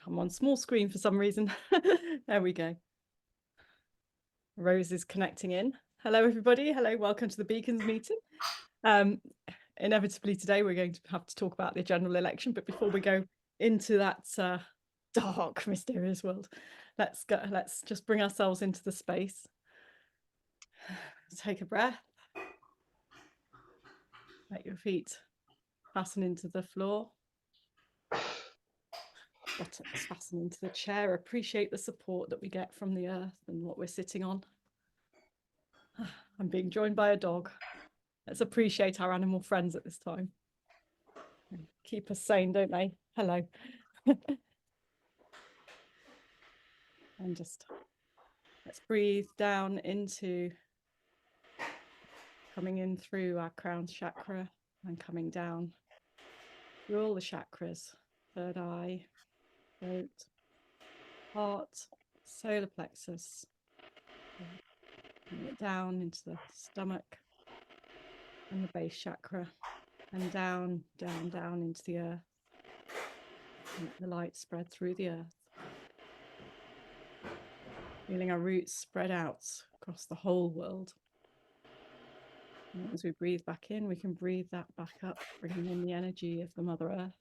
I'm on small screen for some reason. There we go. Rose is connecting in. Hello, everybody. Hello, welcome to the Beacons meeting. Inevitably today we're going to have to talk about the general election, but before we go into that dark, mysterious world, let's just bring ourselves into the space. Take a breath. Let your feet fasten into the floor. Buttocks fasten into the chair. Appreciate the support that we get from the earth and what we're sitting on. I'm being joined by a dog. Let's appreciate our animal friends at this time. Keep us sane, don't they? Hello. And just let's breathe down into coming in through our crown chakra and coming down through all the chakras, third eye, throat, heart, solar plexus, bring it down into the stomach and the base chakra, and down, down, down into the earth. Let the light spread through the earth. Feeling our roots spread out across the whole world. And as we breathe back in, we can breathe that back up, bringing in the energy of the Mother Earth,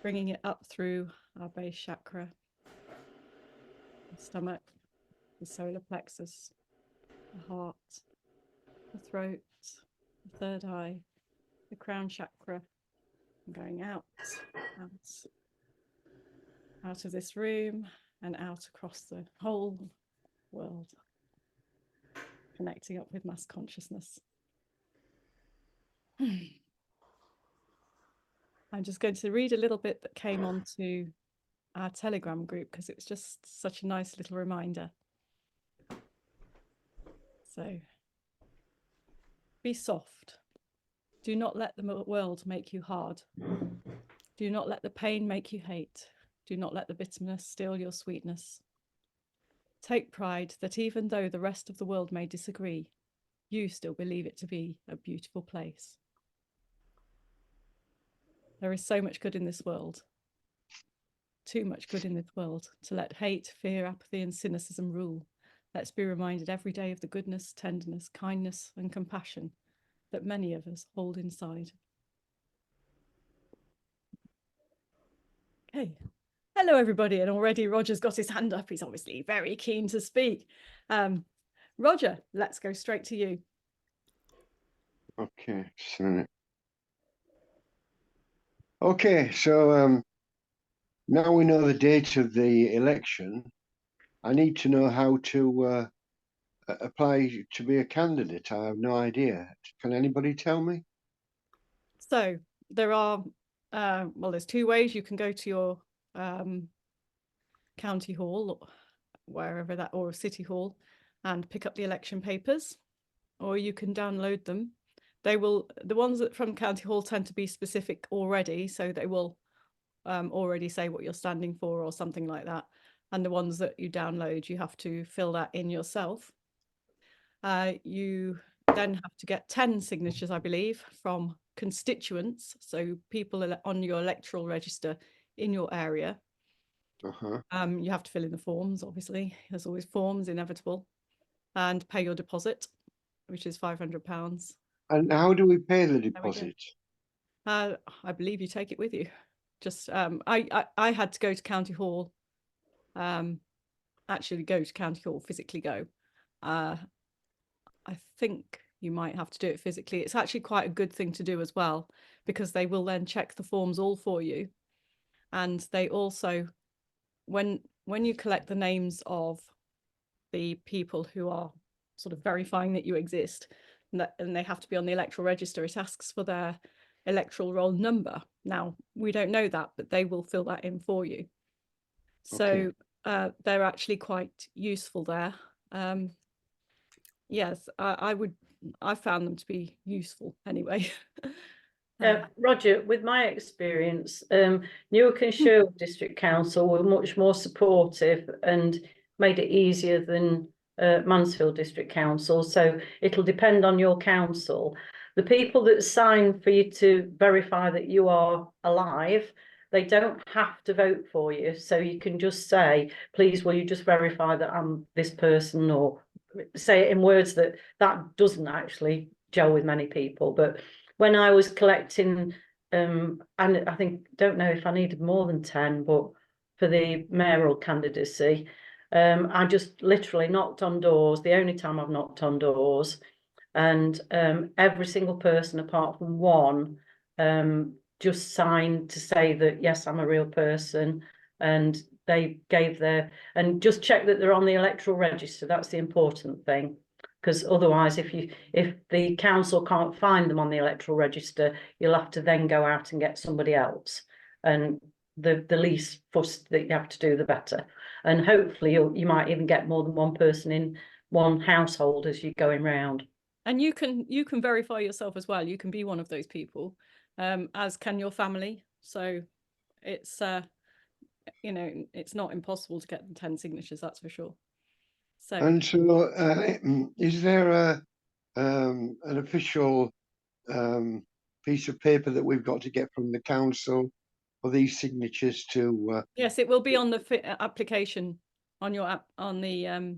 bringing it up through our base chakra, the stomach, the solar plexus, the heart, the throat, the third eye, the crown chakra, and going out of this room and out across the whole world, connecting up with mass consciousness. I'm just going to read a little bit that came onto our Telegram group because it was just such a nice little reminder. So, be soft. Do not let the world make you hard. Do not let the pain make you hate. Do not let the bitterness steal your sweetness. Take pride that even though the rest of the world may disagree, you still believe it to be a beautiful place. There is so much good in this world. Too much good in this world to let hate, fear, apathy, and cynicism rule. Let's be reminded every day of the goodness, tenderness, kindness, and compassion that many of us hold inside. Okay. Hello, everybody. And already Roger's got his hand up. He's obviously very keen to speak. Roger, let's go straight to you. Okay, so now we know the date of the election. I need to know how to apply to be a candidate. I have no idea. Can anybody tell me? So there are, well, there's two ways. You can go to your county hall, wherever that, or city hall, and pick up the election papers, or you can download them. They will, the ones that from county hall tend to be specific already, so they will already say what you're standing for or something like that. And the ones that you download, you have to fill that in yourself. You then have to get 10 signatures, I believe, from constituents, so people on your electoral register in your area. You have to fill in the forms, obviously. There's always forms, inevitable, and pay your deposit, which is £500. And how do we pay the deposit? I believe you take it with you. Just I had to go to county hall, actually go to county hall, physically go. I think you might have to do it physically. It's actually quite a good thing to do as well, because they will then check the forms all for you. And they also, when you collect the names of the people who are sort of verifying that you exist, and they have to be on the electoral register, it asks for their electoral roll number. Now, we don't know that, but they will fill that in for you. So they're actually quite useful there. Yes, I found them to be useful anyway. Roger, with my experience, Newark and Sherwood District Council were much more supportive and made it easier than Mansfield District Council. So it'll depend on your council. The people that sign for you to verify that you are alive they don't have to vote for you. So you can just say, please, will you just verify that I'm this person, or say it in words that doesn't actually gel with many people. But when I was collecting, and I think, don't know if I needed more than 10, but for the mayoral candidacy, I just literally knocked on doors, the only time I've knocked on doors, and every single person apart from one just signed to say that, yes, I'm a real person, and they gave their, and just check that they're on the electoral register. That's the important thing, because otherwise if the council can't find them on the electoral register, you'll have to then go out and get somebody else, and the least fuss that you have to do, the better. And hopefully you might even get more than one person in one household as you're going round. And you can verify yourself as well. You can be one of those people, as can your family. So it's you know, it's not impossible to get the 10 signatures, that's for sure. So, And so, is there an official piece of paper that we've got to get from the council for these signatures to? yes, it will be on the application, on your app, on the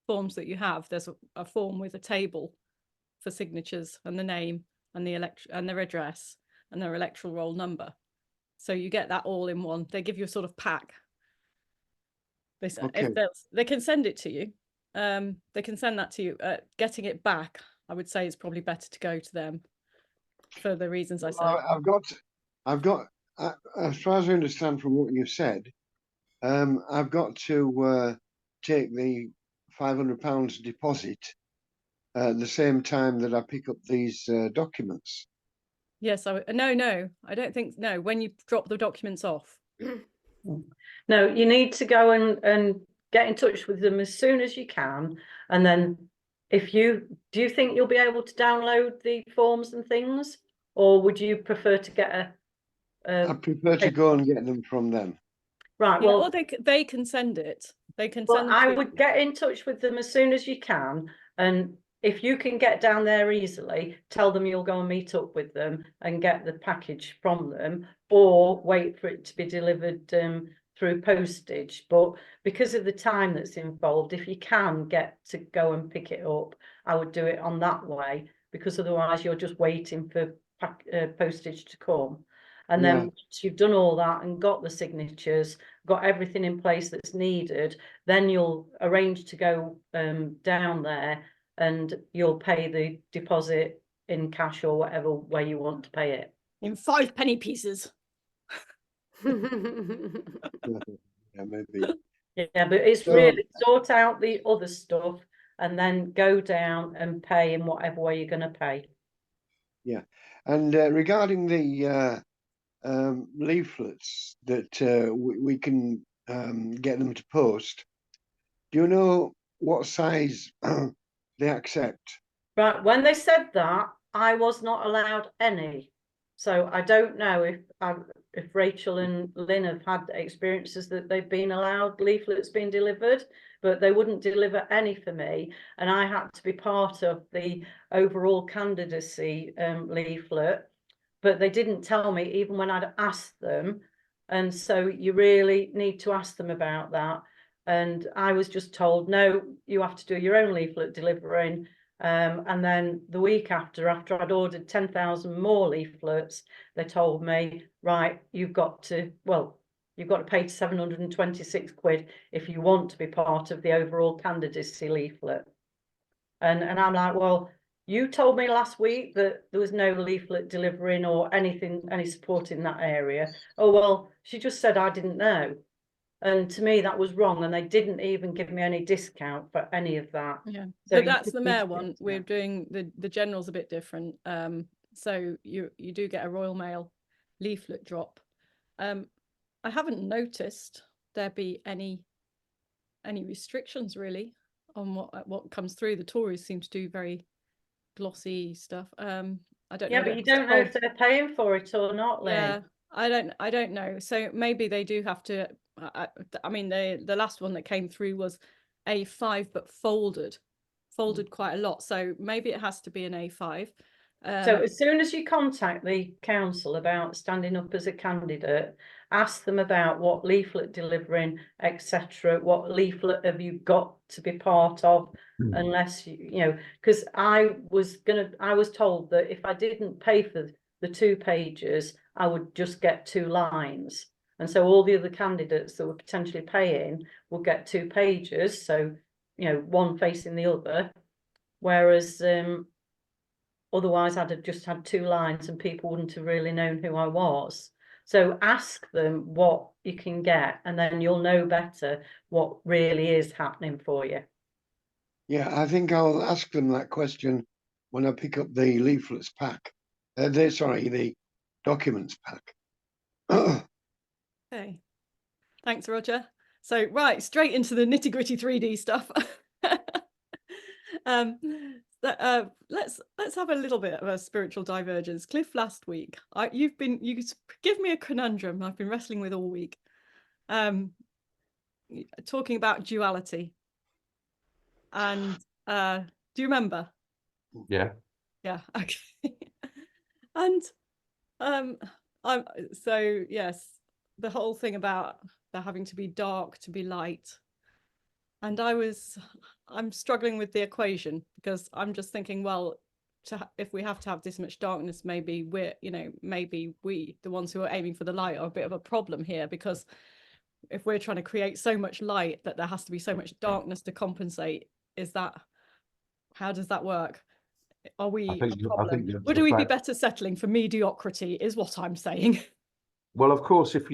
forms that you have. There's a form with a table for signatures and the name and the and their address and their electoral roll number. So you get that all in one. They give you a sort of pack. They say, Okay. if they can send it to you. They can send that to you. Getting it back, I would say, is probably better to go to them for the reasons I said. I've got, as far as I understand from what you said, I've got to take the £500 deposit at the same time that I pick up these documents. Yes, no, I don't think, no, when you drop the documents off. No, you need to go and get in touch with them as soon as you can. And then do you think you'll be able to download the forms and things? Or would you prefer to get I prefer to go and get them from them. Right, Yeah, well, or they can send it. They can well, send them I to would you. get in touch with them as soon as you can. And if you can get down there easily, tell them you'll go and meet up with them and get the package from them, or wait for it to be delivered through postage. But because of the time that's involved, if you can get to go and pick it up, I would do it on that way, because otherwise you're just waiting for postage to come. And then once you've done all that and got the signatures, got everything in place that's needed, then you'll arrange to go down there, and you'll pay the deposit in cash or whatever way you want to pay it. In 5 penny pieces. Yeah, maybe. Yeah, but it's really sort out the other stuff and then go down and pay in whatever way you're going to pay. Yeah, and regarding the leaflets that we can get them to post, do you know what size they accept? Right, when they said that, I was not allowed any. So I don't know if Rachel and Lynn have had experiences that they've been allowed leaflets being delivered, but they wouldn't deliver any for me. And I had to be part of the overall candidacy leaflet, but they didn't tell me even when I'd asked them. And so you really need to ask them about that. And I was just told, no, you have to do your own leaflet delivering. And then the week after I'd ordered 10,000 more leaflets, they told me, right, you've got to pay 726 quid if you want to be part of the overall candidacy leaflet. And I'm like, well, you told me last week that there was no leaflet delivering or anything, any support in that area. Oh, well, she just said I didn't know. And to me, that was wrong. And they didn't even give me any discount for any of that. Yeah, So but that's the mayor one. We're doing the general's a bit different. So you do get a Royal Mail leaflet drop. I haven't noticed there be any restrictions really on what comes through. The Tories seem to do very glossy stuff. I don't know. Yeah, but you don't know if they're paying for it or not, Lynn. Yeah, I don't know. So maybe they do have to. I mean, the last one that came through was A5, but folded quite a lot. So maybe it has to be an A5. So as soon as you contact the council about standing up as a candidate, ask them about what leaflet delivering, etc. What leaflet have you got to be part of? Unless you know, because I was told that if I didn't pay for the 2 pages, I would just get 2 lines. And so all the other candidates that were potentially paying would get 2 pages. So, you know, one facing the other. Whereas otherwise I'd have just had 2 lines and people wouldn't have really known who I was. So ask them what you can get, and then you'll know better what really is happening for you. Yeah, I think I'll ask them that question when I pick up the leaflets pack. The documents pack. Okay. Thanks, Roger. So, right, straight into the nitty-gritty 3D stuff. Let's have a little bit of a spiritual divergence. Cliff, last week, you give me a conundrum I've been wrestling with all week. Talking about duality. And do you remember? Yeah. Yeah, okay. And so yes, the whole thing about there having to be dark to be light. And I'm struggling with the equation, because I'm just thinking, well, if we have to have this much darkness, maybe we, the ones who are aiming for the light, are a bit of a problem here, because if we're trying to create so much light that there has to be so much darkness to compensate, how does that work? Are we a problem? Would we be better settling for mediocrity, is what I'm saying. Well, of course, if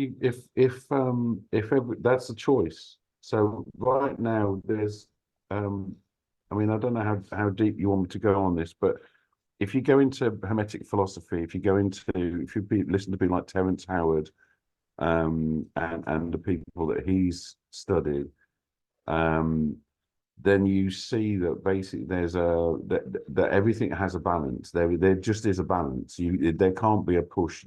that's the choice. So right now there's, I mean, I don't know how deep you want me to go on this, but if you go into Hermetic philosophy, if you listen to people like Terence Howard, and the people that he's studied, then you see that basically there's that everything has a balance. There just is a balance. There can't be a push.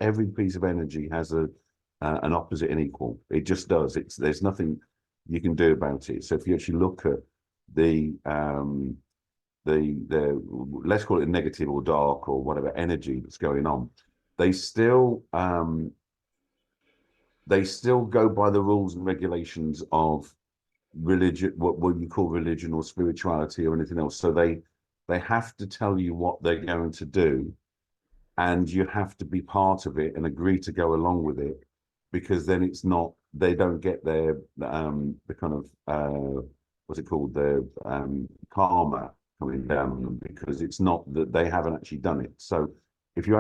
Every piece of energy has an opposite and equal. It just does. There's nothing you can do about it. So if you actually look at the let's call it negative or dark or whatever energy that's going on, they still go by the rules and regulations of religion, what you call religion or spirituality or anything else. So they have to tell you what they're going to do, and you have to be part of it and agree to go along with it, because then they don't get the kind of what's it called, the karma coming down on them, because it's not that they haven't actually done it. So if you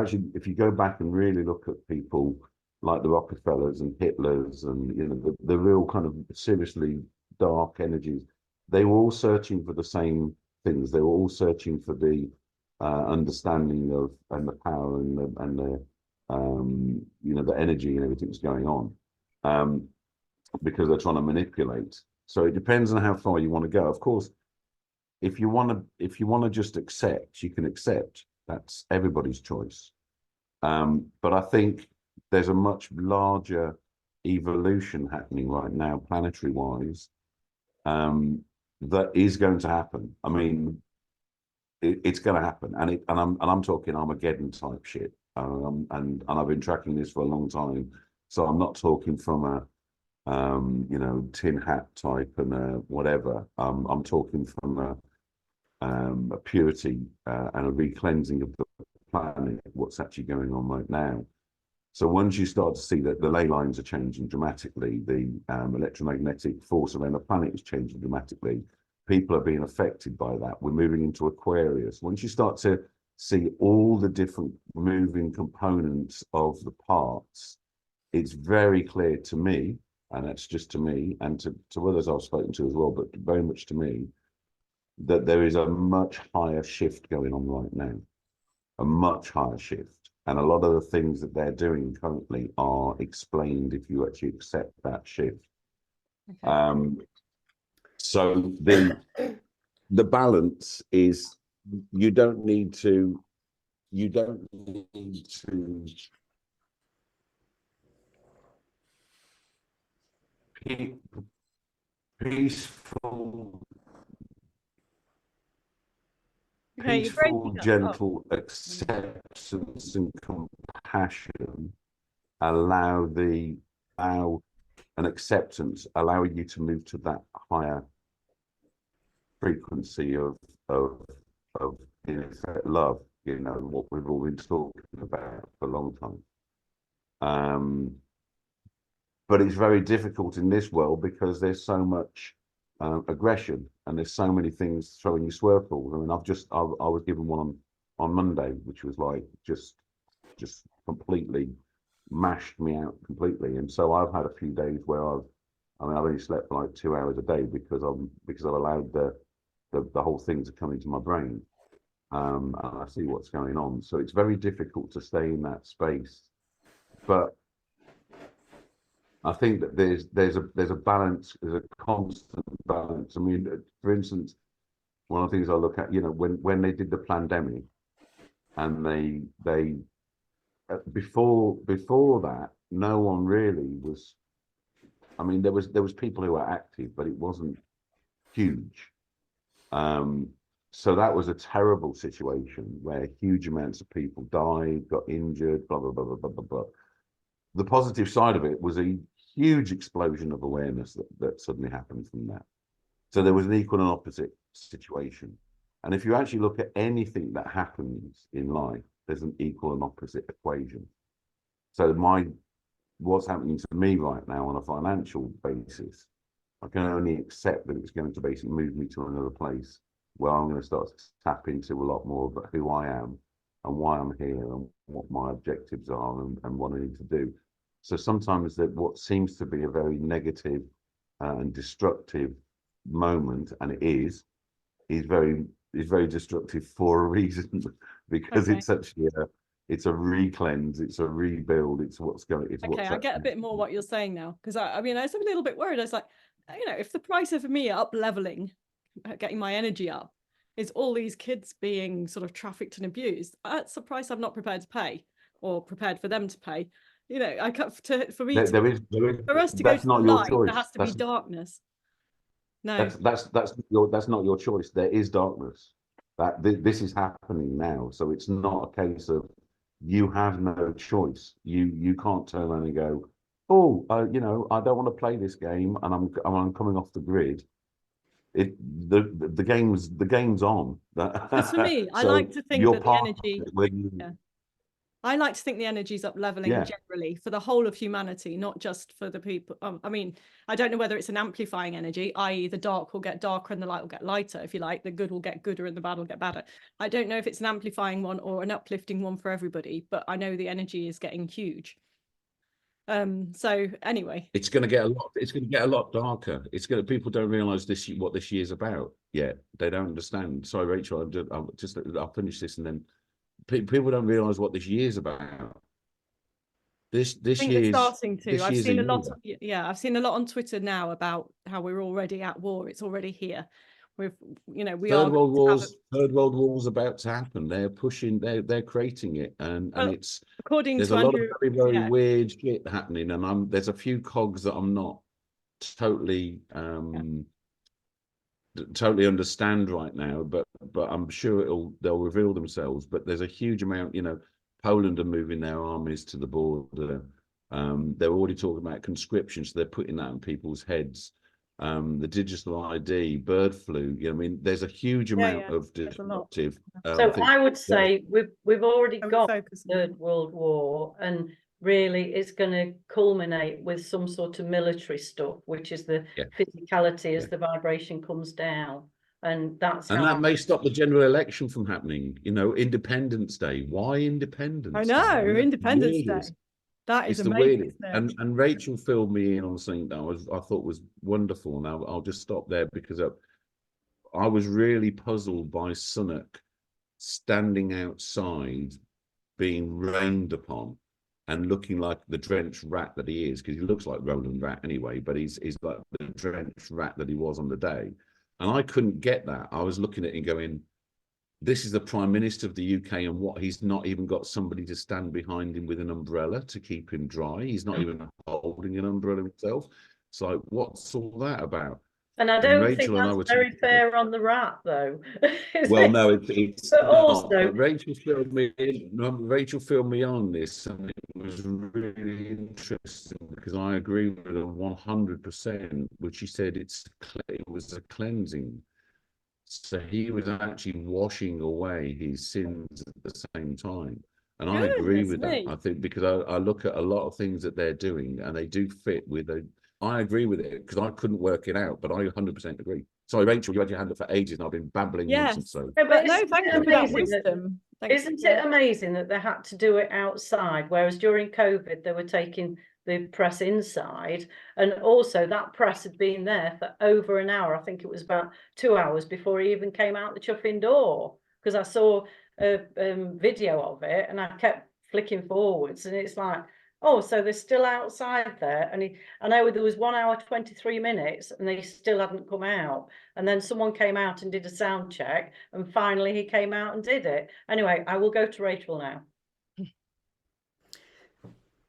go back and really look at people like the Rockefellers and Hitlers and the real kind of seriously dark energies, they were all searching for the same things. They were all searching for the understanding of and the power and the energy and everything that's going on, because they're trying to manipulate. So it depends on how far you want to go. Of course, if you want to just accept, you can accept. That's everybody's choice. But I think there's a much larger evolution happening right now, planetary wise, that is going to happen. I mean, it's going to happen, and I'm talking Armageddon type shit. And I've been tracking this for a long time, so I'm not talking from a tin hat type and whatever. I'm talking from a purity and a re-cleansing of the planet, what's actually going on right now. So once you start to see that the ley lines are changing dramatically, the electromagnetic force around the planet is changing dramatically, people are being affected by that. We're moving into Aquarius. Once you start to see all the different moving components of the parts, it's very clear to me, and that's just to me, and to others I've spoken to as well, but very much to me, that there is a much higher shift going on right now, a much higher shift. And a lot of the things that they're doing currently are explained if you actually accept that shift. Okay. So the balance is you don't need to peaceful Okay, you're peaceful, breaking up. gentle acceptance and compassion allow an acceptance, allowing you to move to that higher frequency of in effect love, you know, what we've all been talking about for a long time. But it's very difficult in this world because there's so much aggression and there's so many things throwing you swirls. I mean, I was given one on Monday, which was like just completely mashed me out completely. And so I've had a few days where I've only slept for like 2 hours a day because I've allowed the whole thing to come into my brain. And I see what's going on. So it's very difficult to stay in that space. But I think that there's a balance, there's a constant balance. I mean, for instance, one of the things I look at, you know, when they did the pandemic, and they before that, no one really was. I mean, there was people who were active, but it wasn't huge. So that was a terrible situation where huge amounts of people died, got injured, blah blah blah blah blah blah blah. The positive side of it was a huge explosion of awareness that suddenly happened from that. So there was an equal and opposite situation. And if you actually look at anything that happens in life, there's an equal and opposite equation. So what's happening to me right now on a financial basis, I can only accept that it's going to basically move me to another place where I'm going to start to tap into a lot more about who I am and why I'm here and what my objectives are and what I need to do. So sometimes that what seems to be a very negative and destructive moment, and it is very destructive for a reason, because Okay. it's actually it's a re-cleanse, it's a rebuild, it's what's going. It's Okay, I get a bit more what you're saying now, because I mean, I was a little bit worried. I was like, you know, if the price of me up leveling, getting my energy up, is all these kids being sort of trafficked and abused, that's a price I'm not prepared to pay, or prepared for them to pay. You know, for me there is for us to go that's to not the your light, choice. there has to be darkness. No, That's not your choice. There is darkness. This is happening now, so it's not a case of you have no choice. You can't turn around and go, oh, you know, I don't want to play this game, and I'm coming off the grid. The game's on. because for me, I So like to think you're that the part of energy. it when you, Yeah. I like to think the energy's up leveling Yeah. generally for the whole of humanity, not just for the people. I mean, I don't know whether it's an amplifying energy, i.e. the dark will get darker and the light will get lighter, if you like, the good will get gooder and the bad will get badder. I don't know if it's an amplifying one or an uplifting one for everybody, but I know the energy is getting huge. So anyway, it's going to get a lot darker. People don't realize what this year's about yet. They don't understand. Sorry, Rachel, I'll finish this and then people don't realize what this year's about. This I think year's they're starting to. this I've year's seen a year. lot. Yeah, I've seen a lot on Twitter now about how we're already at war. It's already here. We Third are World going to have Third World War's about to happen. They're pushing. They're creating it, and well, it's according there's to a lot Andrew, of very yeah, weird shit happening, and there's a few cogs that I'm not totally totally understand right now, but I'm sure they'll reveal themselves. But there's a huge amount. You know, Poland are moving their armies to the border. They're already talking about conscription, so they're putting that in people's heads. The digital ID, bird flu. You know, I mean, there's a huge amount of there's a lot. disruptive. So things. I would say we've already So we got focus on Third World War, and really it's going to culminate with some sort of military stuff, which is the physicality as the vibration comes down, and that's And how that may stop the general election from happening. You know, Independence Day. Why Independence? I Day? know, mean, Independence Day. weirdest. That is It's the amazing. weirdest. Isn't it? And Rachel filled me in on something that I thought was wonderful. And I'll just stop there because I was really puzzled by Sunak standing outside, being rained upon, and looking like the drenched rat that he is, because he looks like Roland Rat anyway, but he's like the drenched rat that he was on the day. And I couldn't get that. I was looking at it and going, this is the Prime Minister of the UK, and what, he's not even got somebody to stand behind him with an umbrella to keep him dry. He's not even holding an umbrella himself. It's like, what's all that about? And I And don't Rachel think and I that's were very talking- fair on the rat, though. is Well, it? no, it's But not. also- But Rachel filled me in. Rachel filled me on this, and it was really interesting because I agree with her 100%. Which she said it was a cleansing. So he was actually washing away his sins at the same time. And I agree Goodness with that. me. I think because I look at a lot of things that they're doing and they do fit with a. I agree with it because I couldn't work it out, but I 100% agree. Sorry, Rachel, you had your hand up for ages and I've been babbling Yes. nonsense. So Yeah, But no, isn't thank it you for that amazing that- wisdom. Thanks, Isn't yeah. it amazing that they had to do it outside, whereas during COVID they were taking the press inside, and also that press had been there for over an hour. I think it was about 2 hours before he even came out the chuffing door, because I saw a video of it and I kept flicking forwards, and it's like, oh, so they're still outside there. And I know there was 1 hour 23 minutes and they still hadn't come out. And then someone came out and did a sound check, and finally he came out and did it. Anyway, I will go to Rachel now.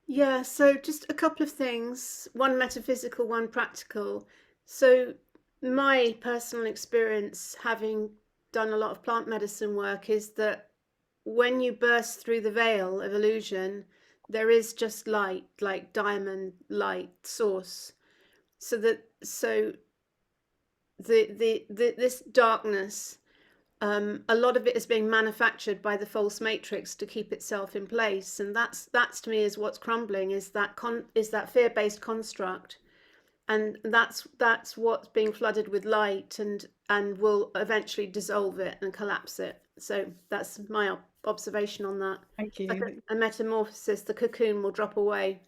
Yeah, so just a couple of things, one metaphysical, one practical. So my personal experience, having done a lot of plant medicine work, is that when you burst through the veil of illusion, there is just light, like diamond light source. So this darkness, a lot of it is being manufactured by the false matrix to keep itself in place, and that's to me is what's crumbling, is that fear-based construct, and that's what's being flooded with light and will eventually dissolve it and collapse it. So that's my observation on that. Thank you. Like a metamorphosis, the cocoon will drop away.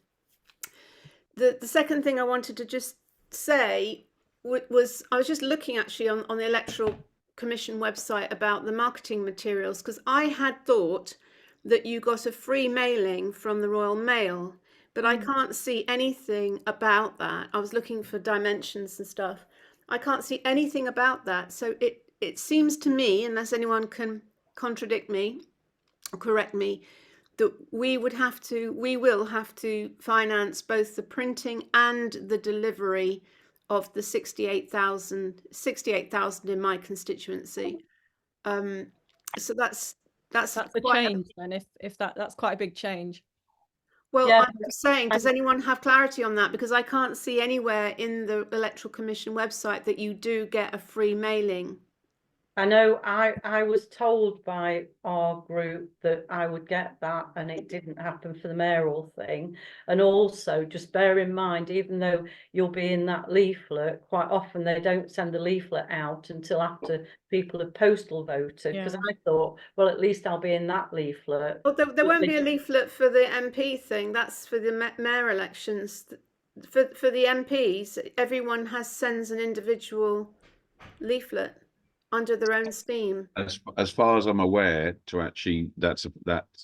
The second thing I wanted to just say was I was just looking actually on the Electoral Commission website about the marketing materials, because I had thought that you got a free mailing from the Royal Mail, but I can't see anything about that. I was looking for dimensions and stuff. I can't see anything about that. So it seems to me, unless anyone can contradict me or correct me, that we will have to finance both the printing and the delivery of the 68,000 in my constituency. So that's a quite change then, if that's quite a big change. well, Yeah, I'm saying, does anyone have clarity on that? Because I can't see anywhere in the Electoral Commission website that you do get a free mailing. I know I was told by our group that I would get that, and it didn't happen for the mayoral thing. And also just bear in mind, even though you'll be in that leaflet, quite often they don't send the leaflet out until after people have postal voted, because Yeah. I thought, well, at least I'll be in that leaflet. Well, there But won't they be a leaflet for the MP thing. That's for the mayor elections. For the MPs, everyone sends an individual leaflet under their own steam. as far as I'm aware, to actually that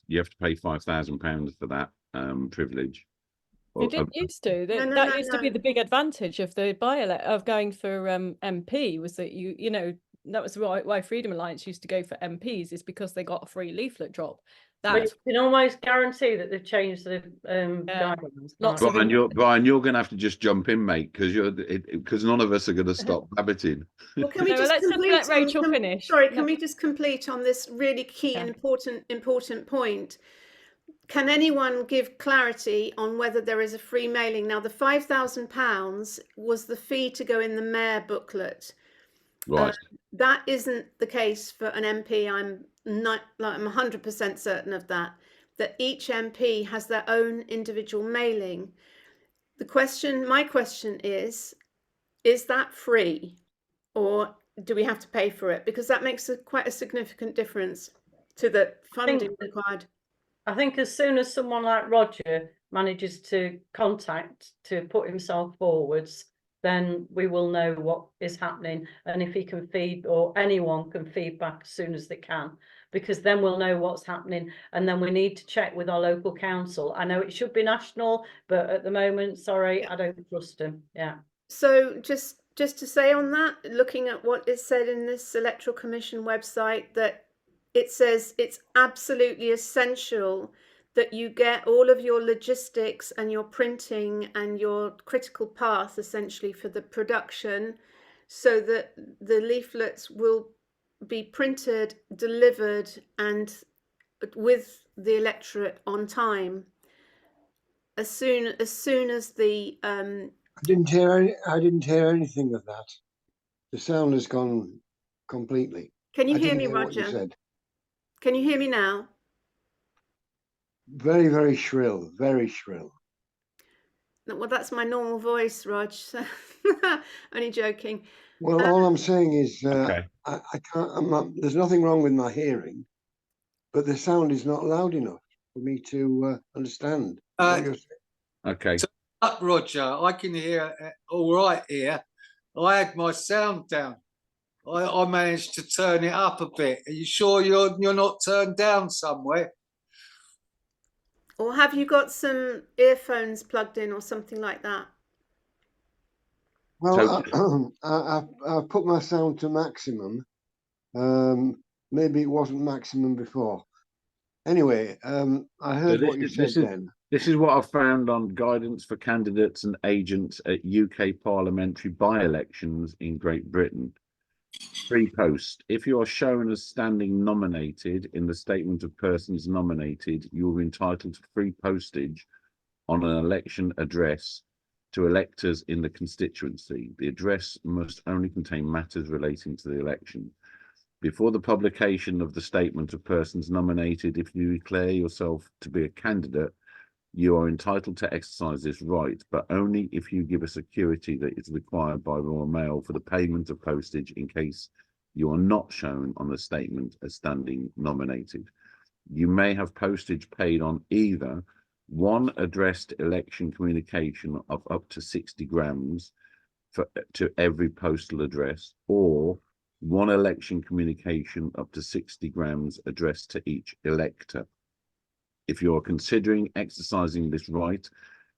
you have to pay £5,000 for that privilege. You didn't used to. No, no, That no, used to be no. the big advantage of the of going for MP, was that you know that was why Freedom Alliance used to go for MPs, is because they got a free leaflet drop. But That you can almost guarantee that they've changed the guidelines. Lots can't of you? Brian, you're going to have to just jump in, mate, because none of us are going to stop babbiting. Well, can we No, just let's just complete let Rachel finish. Sorry, No. can we just complete on this really key and Yeah. important point? Can anyone give clarity on whether there is a free mailing? Now, the £5,000 was the fee to go in the mayor booklet. Right. That isn't the case for an MP. I'm 100% certain of that each MP has their own individual mailing. My question is that free, or do we have to pay for it? Because that makes quite a significant difference to the funding required. I think as soon as someone like Roger manages to put himself forwards, then we will know what is happening, and if he can feed, or anyone can feed back as soon as they can, because then we'll know what's happening, and then we need to check with our local council. I know it should be national, but at the moment, sorry, I don't trust him. Yeah. So just to say on that, looking at what is said in this Electoral Commission website, that it says it's absolutely essential that you get all of your logistics and your printing and your critical path essentially for the production so that the leaflets will be printed, delivered, and with the electorate on time as soon as the I didn't hear anything of that. The sound has gone completely. Can you I hear didn't me, hear what you Roger? said. Can you hear me now? Very, very shrill, very shrill. No, well, that's my normal voice, Rog. So only joking. Well, all I'm saying is Okay. I can't, I'm not, there's nothing wrong with my hearing, but the sound is not loud enough for me to understand what you're saying. Okay. Up, Roger, I can hear all right here. I had my sound down. I managed to turn it up a bit. Are you sure you're not turned down somewhere? Or have you got some earphones plugged in or something like that? Well, I've put my sound to maximum. Maybe it wasn't maximum before. Anyway, I heard what you said then. This is what I found on guidance for candidates and agents at UK parliamentary by-elections in Great Britain. Free post. If you are shown as standing nominated in the statement of persons nominated, you will be entitled to free postage on an election address to electors in the constituency. The address must only contain matters relating to the election. Before the publication of the statement of persons nominated, if you declare yourself to be a candidate, you are entitled to exercise this right, but only if you give a security that is required by Royal Mail for the payment of postage in case you are not shown on the statement as standing nominated. You may have postage paid on either one addressed election communication of up to 60 grams to every postal address, or one election communication up to 60 grams addressed to each elector. If you are considering exercising this right,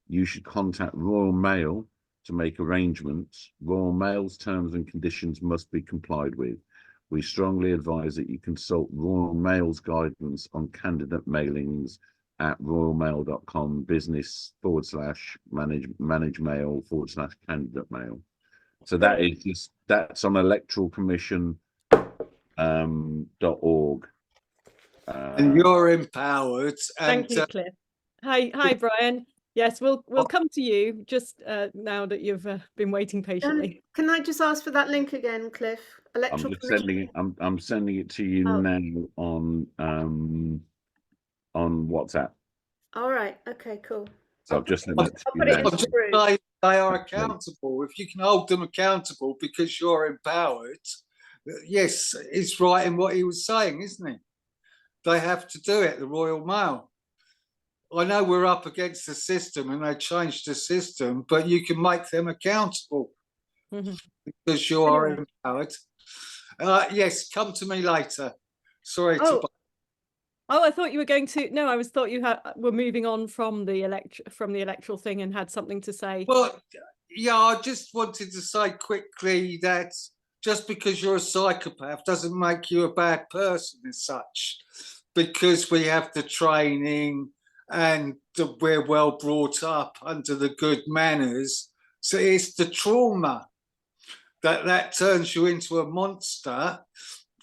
you should contact Royal Mail to make arrangements. Royal Mail's terms and conditions must be complied with. We strongly advise that you consult Royal Mail's guidance on candidate mailings at royalmail.com business/manage mail/candidate mail. So that is just, that's on electoralcommission.org. And you're empowered. Thank And you, Cliff. Hi, Brian. Yes, we'll come to you just now that you've been waiting patiently. Can I just ask for that link again, Cliff? I'm just sending it. I'm sending it to you now on WhatsApp. All right. Okay. Cool. So I've just sent that to I'll you put it now. in. I'll just say they are accountable. If you can hold them accountable because you're empowered, yes, it's right in what he was saying, isn't he? They have to do it, the Royal Mail. I know we're up against the system and they changed the system, but you can make them accountable because you are empowered. Yes, come to me later. Sorry to. Oh, I thought you were going to. No, I thought you were moving on from the electoral thing and had something to say. Well, yeah, I just wanted to say quickly that just because you're a psychopath doesn't make you a bad person as such, because we have the training and we're well brought up under the good manners. So it's the trauma that turns you into a monster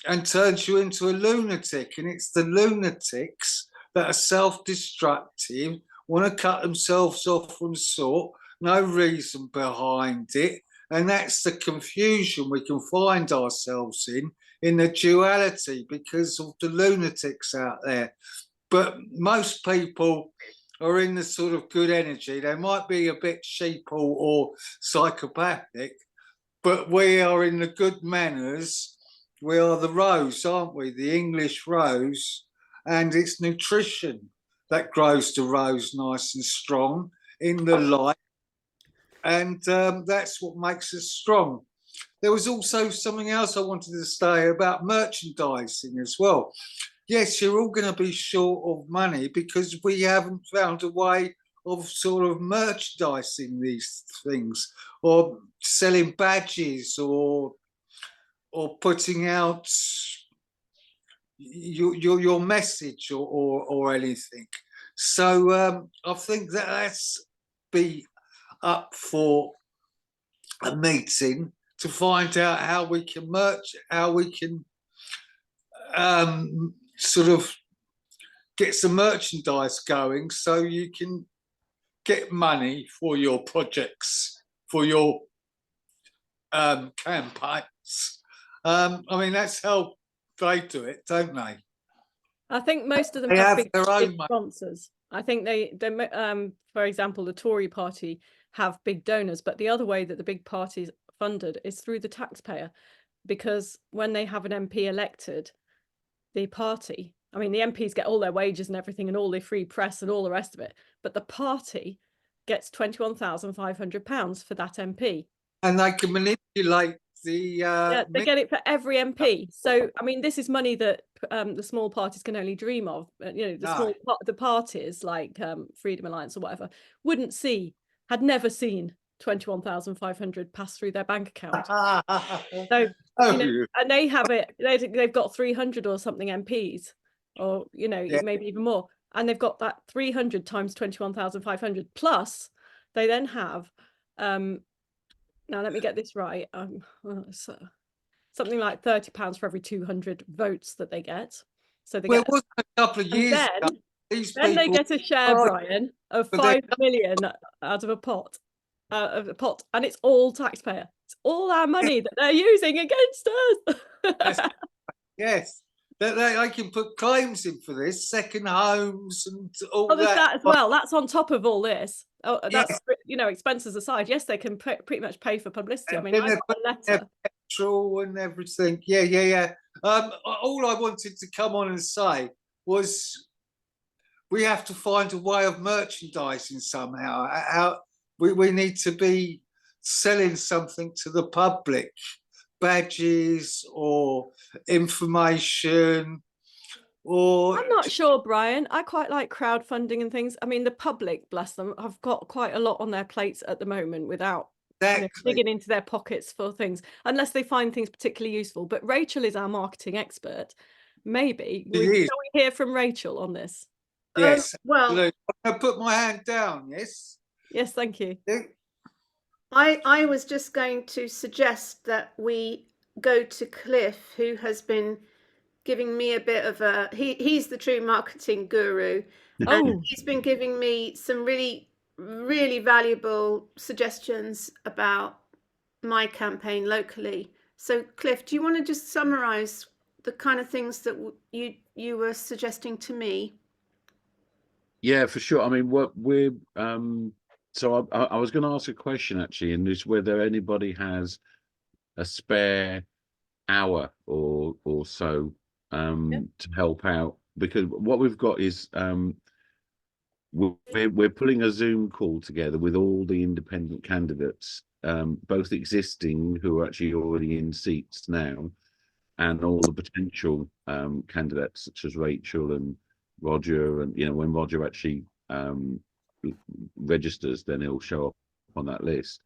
and turns you into a lunatic. And it's the lunatics that are self-destructive, want to cut themselves off from sort, no reason behind it. And that's the confusion we can find ourselves in the duality because of the lunatics out there. But most people are in the sort of good energy. They might be a bit sheeple or psychopathic, but we are in the good manners. We are the rose, aren't we? The English rose, and it's nutrition that grows the rose nice and strong in the light. And that's what makes us strong. There was also something else I wanted to say about merchandising as well. Yes, you're all going to be short of money because we haven't found a way of sort of merchandising these things or selling badges or putting out your message or anything. So I think that's be up for a meeting to find out how we can sort of get some merchandise going so you can get money for your projects, for your campaigns. I mean, that's how they do it, don't they? I think most of them They have have big, their own big money. sponsors. I think for example, the Tory party have big donors, but the other way that the big parties funded is through the taxpayer, because when they have an MP elected, the party, I mean, the MPs get all their wages and everything and all their free press and all the rest of it, but the party gets £21,500 for that MP. And they can manipulate the Yeah, they get it for every MP. So, I mean, this is money that the small parties can only dream of. You know, the parties like Freedom Alliance or whatever had never seen 21,500 pass through their bank account. So, you know, and they have it. They've got 300 or something MPs, or you know, maybe even more, and they've got that 300 times 21,500 plus. They then have. Now let me get this right. Something like £30 for every 200 votes that they get. So they get. It wasn't a couple of years ago. Then they get a share, Brian, of 5 million out of a pot, and it's all taxpayer. It's all our money that they're using against us. Yes, they can put claims in for this, second homes and all there's that as well. That's on top of all this. Oh, that's you know, expenses aside. Yes, they can pretty much pay for publicity. I mean, I got a letter. Petrol and everything. Yeah. All I wanted to come on and say was we have to find a way of merchandising somehow. How we need to be selling something to the public, badges or information. Or I'm not sure, Brian. I quite like crowdfunding and things. I mean, the public, bless them, have got quite a lot on their plates at the moment without digging into their pockets for things, unless they find things particularly useful. But Rachel is our marketing expert. Maybe shall we hear from Rachel on this? Yes. Well, I put my hand down. Yes. Yes, thank you. I was just going to suggest that we go to Cliff, who has been giving me a bit of a he's the true marketing guru, and he's been giving me some really valuable suggestions about my campaign locally. So Cliff, do you want to just summarize the kind of things that you were suggesting to me? Yeah, for sure. I mean, what we're so I was going to ask a question actually, and is whether anybody has a spare hour or so to help out, because what we've got is we're pulling a Zoom call together with all the independent candidates, both existing who are actually already in seats now, and all the potential candidates such as Rachel and Roger. And you know, when Roger actually registers, then he'll show up on that list.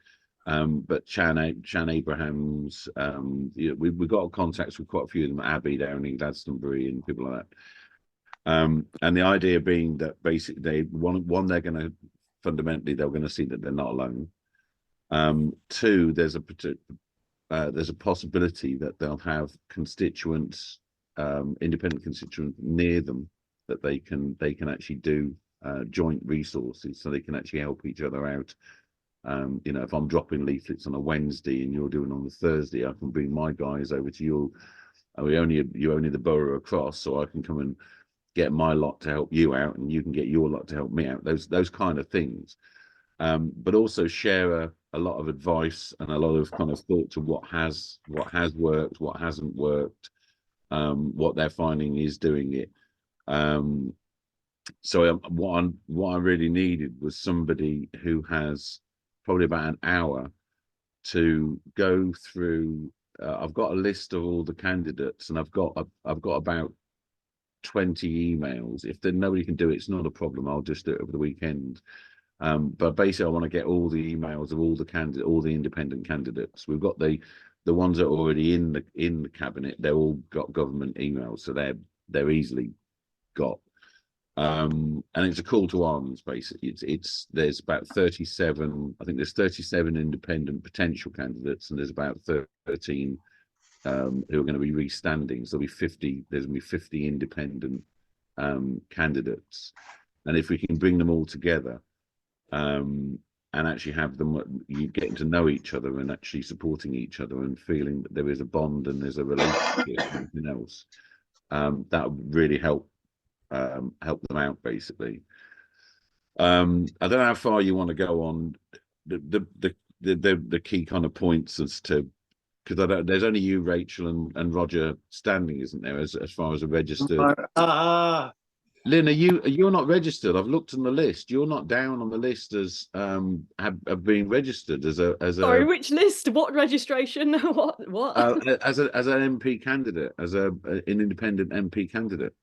But Chan Abrahams, you know, we've got contacts with quite a few of them, Abby down in Glastonbury and people like that. And the idea being that basically they're going to fundamentally, they're going to see that they're not alone. Two, there's a possibility that they'll have constituents, independent constituents near them that they can actually do joint resources, so they can actually help each other out. You know, if I'm dropping leaflets on a Wednesday and you're doing on a Thursday, I can bring my guys over to you. You're only the borough across, so I can come and get my lot to help you out, and you can get your lot to help me out. Those kind of things, but also share a lot of advice and a lot of kind of thought to what has worked, what hasn't worked, what they're finding is doing it. So what I really needed was somebody who has probably about an hour to go through. I've got a list of all the candidates, and I've got about 20 emails. If nobody can do it, it's not a problem. I'll just do it over the weekend. But basically, I want to get all the emails of all the independent candidates. We've got the ones that are already in the cabinet. They're all got government emails, so they're easily got. And it's a call to arms, basically. There's about 37, I think there's 37 independent potential candidates, and there's about 13 who are going to be restanding. So there's going to be 50 independent candidates. And if we can bring them all together, and actually have them, you getting to know each other and actually supporting each other and feeling that there is a bond and there's a relationship and everything else, that would really help them out, basically. I don't know how far you want to go on the key kind of points as to, because there's only you, Rachel, and Roger standing, isn't there, as far as a registered. Lynn, you're not registered? I've looked on the list. You're not down on the list as have been registered as a Sorry, which list? What registration? What? As an MP candidate, as an independent MP candidate.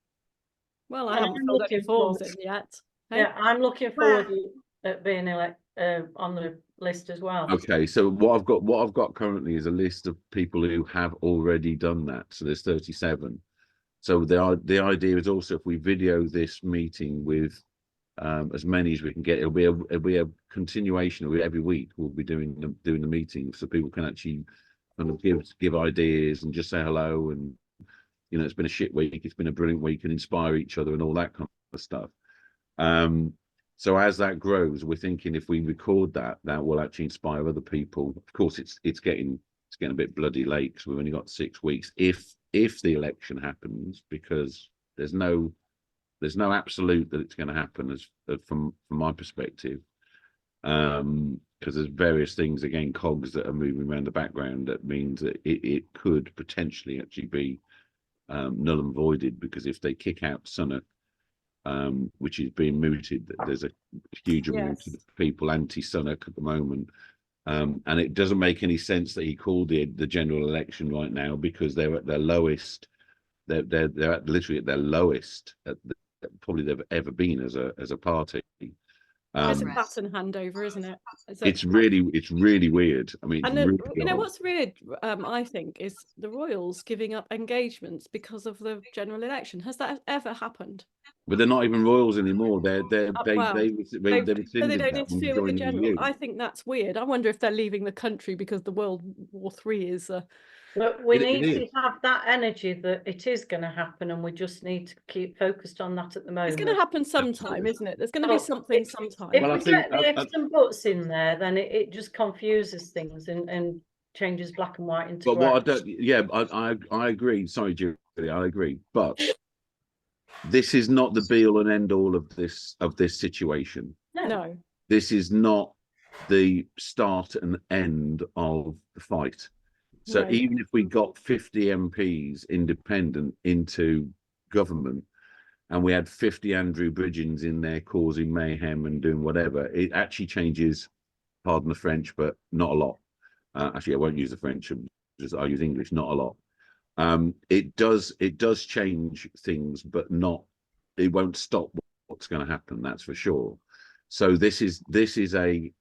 Well, I I'm haven't filled any looking forms forward- in yet. Hey? Yeah, I'm looking forward at being on the list as well. Okay, so what I've got currently is a list of people who have already done that. So there's 37. So the idea is also, if we video this meeting with as many as we can get, it'll be a continuation of every week. We'll be doing the meetings, so people can actually kind of give ideas and just say hello. And you know, it's been a shit week, it's been a brilliant week, and inspire each other and all that kind of stuff. So as that grows, we're thinking if we record that will actually inspire other people. Of course, it's getting a bit bloody late because we've only got 6 weeks. If the election happens, because there's no absolute that it's going to happen, as from my perspective, because there's various things, again, cogs that are moving around the background, that means that it could potentially actually be null and voided, because if they kick out Sunnah, which is being mooted, there's a huge amount of people anti-Sunnah at the moment. And it doesn't make any sense that he called the general election right now, because they're at their lowest. They're literally at their lowest probably they've ever been as a party. It's a baton handover, isn't it? It's really weird. I mean, and then, really you know odd. what's weird, I think, is the Royals giving up engagements because of the general election. Has that ever happened? But they're not even Royals anymore. They Wow. they So they rescinded don't that when they interfere with the joined the general. EU. I think that's weird. I wonder if they're leaving the country because the World War III is. But we It need is. to have that energy that it is going to happen, and we just need to keep focused on that at the moment. It's going to happen sometime, isn't it? There's going to be Well, something sometime. If Well, I we think get the ifs and buts in there, then it just confuses things and changes black and white into But what I grey. don't, yeah, I agree. Sorry, Julie, I agree. But this is not the be all and end all of this situation. No. This is not the start and end of the fight. So No. even if we got 50 MPs independent into government, and we had 50 Andrew Bridgens in there causing mayhem and doing whatever, it actually changes, pardon the French, but not a lot. Actually, I won't use the French, I'll use English, not a lot. It does change things, but it won't stop what's going to happen, that's for sure. So this is a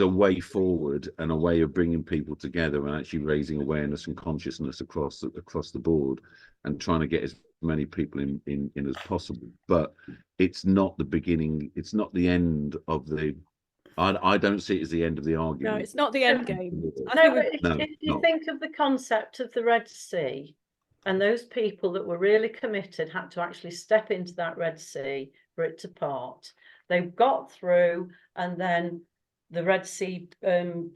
way forward, and a way of bringing people together and actually raising awareness and consciousness across the board, and trying to get as many people in as possible. But it's not the beginning, it's not the end of the. I don't see it as the end of the argument. No, it's not the end game. I No, think but if you think of the concept of the Red Sea, and those people that were really committed had to actually step into that Red Sea for it to part. They got through, and then the Red Sea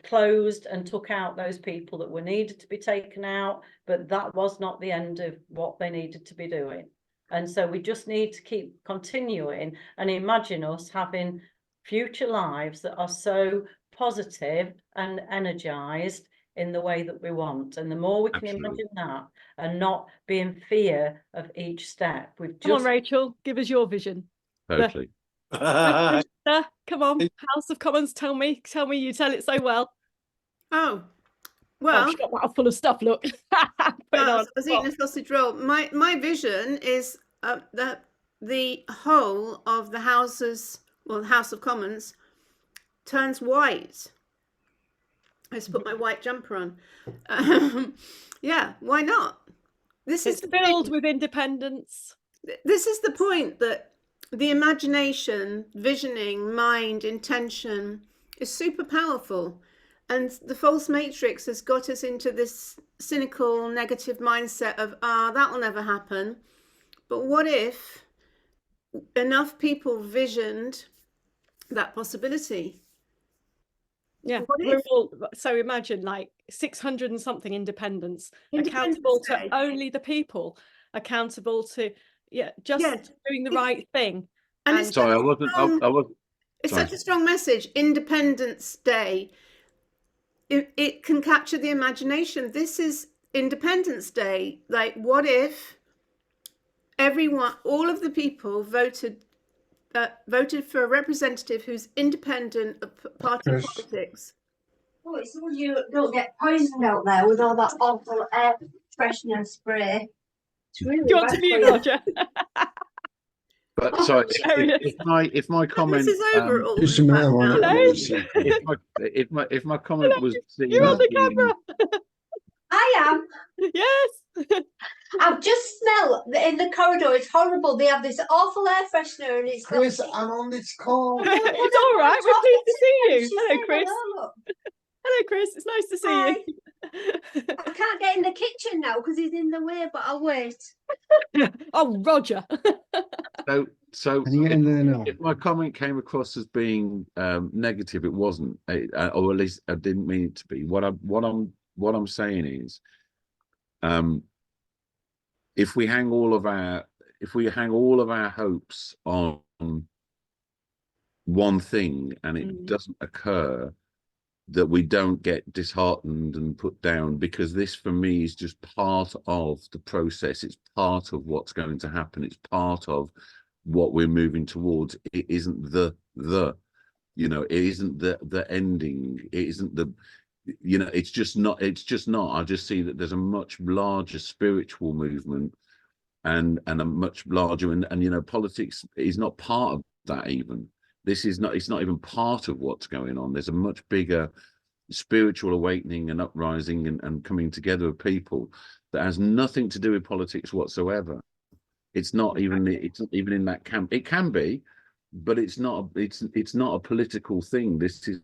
closed and took out those people that were needed to be taken out, but that was not the end of what they needed to be doing. And so we just need to keep continuing and imagine us having future lives that are so positive and energized in the way that we want. And the more we can imagine that and not be in fear of each step, come on, Rachel, give us your vision. Totally. Come on, House of Commons, tell me, you tell it so well. Oh, well, she's got that full of stuff, look. I was eating a sausage roll. My vision is that the whole of the House of Commons turns white. I just put my white jumper on. Yeah, why not? This is filled with independence. This is the point, that the imagination, visioning, mind, intention is super powerful. And the false matrix has got us into this cynical, negative mindset of, that will never happen. But what if enough people visioned that possibility? Yeah, What we're if? all, so imagine like 600 and something independents, Independence accountable to Day. only the people, accountable to just Yeah. doing the right thing. And And- it's Sorry, I such a wasn't. strong- I was. It's Sorry. such a strong message. Independence Day. It can capture the imagination. This is Independence Day. Like, what if everyone, all of the people voted for a representative who's independent of party Yes. politics? Oh, it's so you don't get poisoned out there with all that awful air freshener spray. It's really Do you want to bad for mute, you. Roger? But sorry, Hilarious. if my comment, This is over all Just a minute, I back want now. to- if my comment was seen You're on as the being- camera. I am. Yes. I've just smelled in the corridor. It's horrible. They have this awful air freshener, and it's got- Chris, I'm on this call. It's all right. We're pleased to see you. She Hello, said Chris. hello, look. Hello, Chris. It's nice to see Hi. you. I can't get in the kitchen now because he's in the way, but I'll wait. Oh, Roger. So Can you get in there now? if my comment came across as being negative, it wasn't, or at least I didn't mean it to be. What I'm saying is, if we hang all of our hopes on one thing and it doesn't occur, that we don't get disheartened and put down, because this for me is just part of the process. It's part of what's going to happen. It's part of what we're moving towards. It isn't the it isn't the ending. It isn't the it's just not. I just see that there's a much larger spiritual movement and a much larger and politics is not part of that. Even this is not, it's not even part of what's going on. There's a much bigger spiritual awakening and uprising and coming together of people that has nothing to do with politics whatsoever. It's not even in that camp. It can be, but it's not a political thing. This is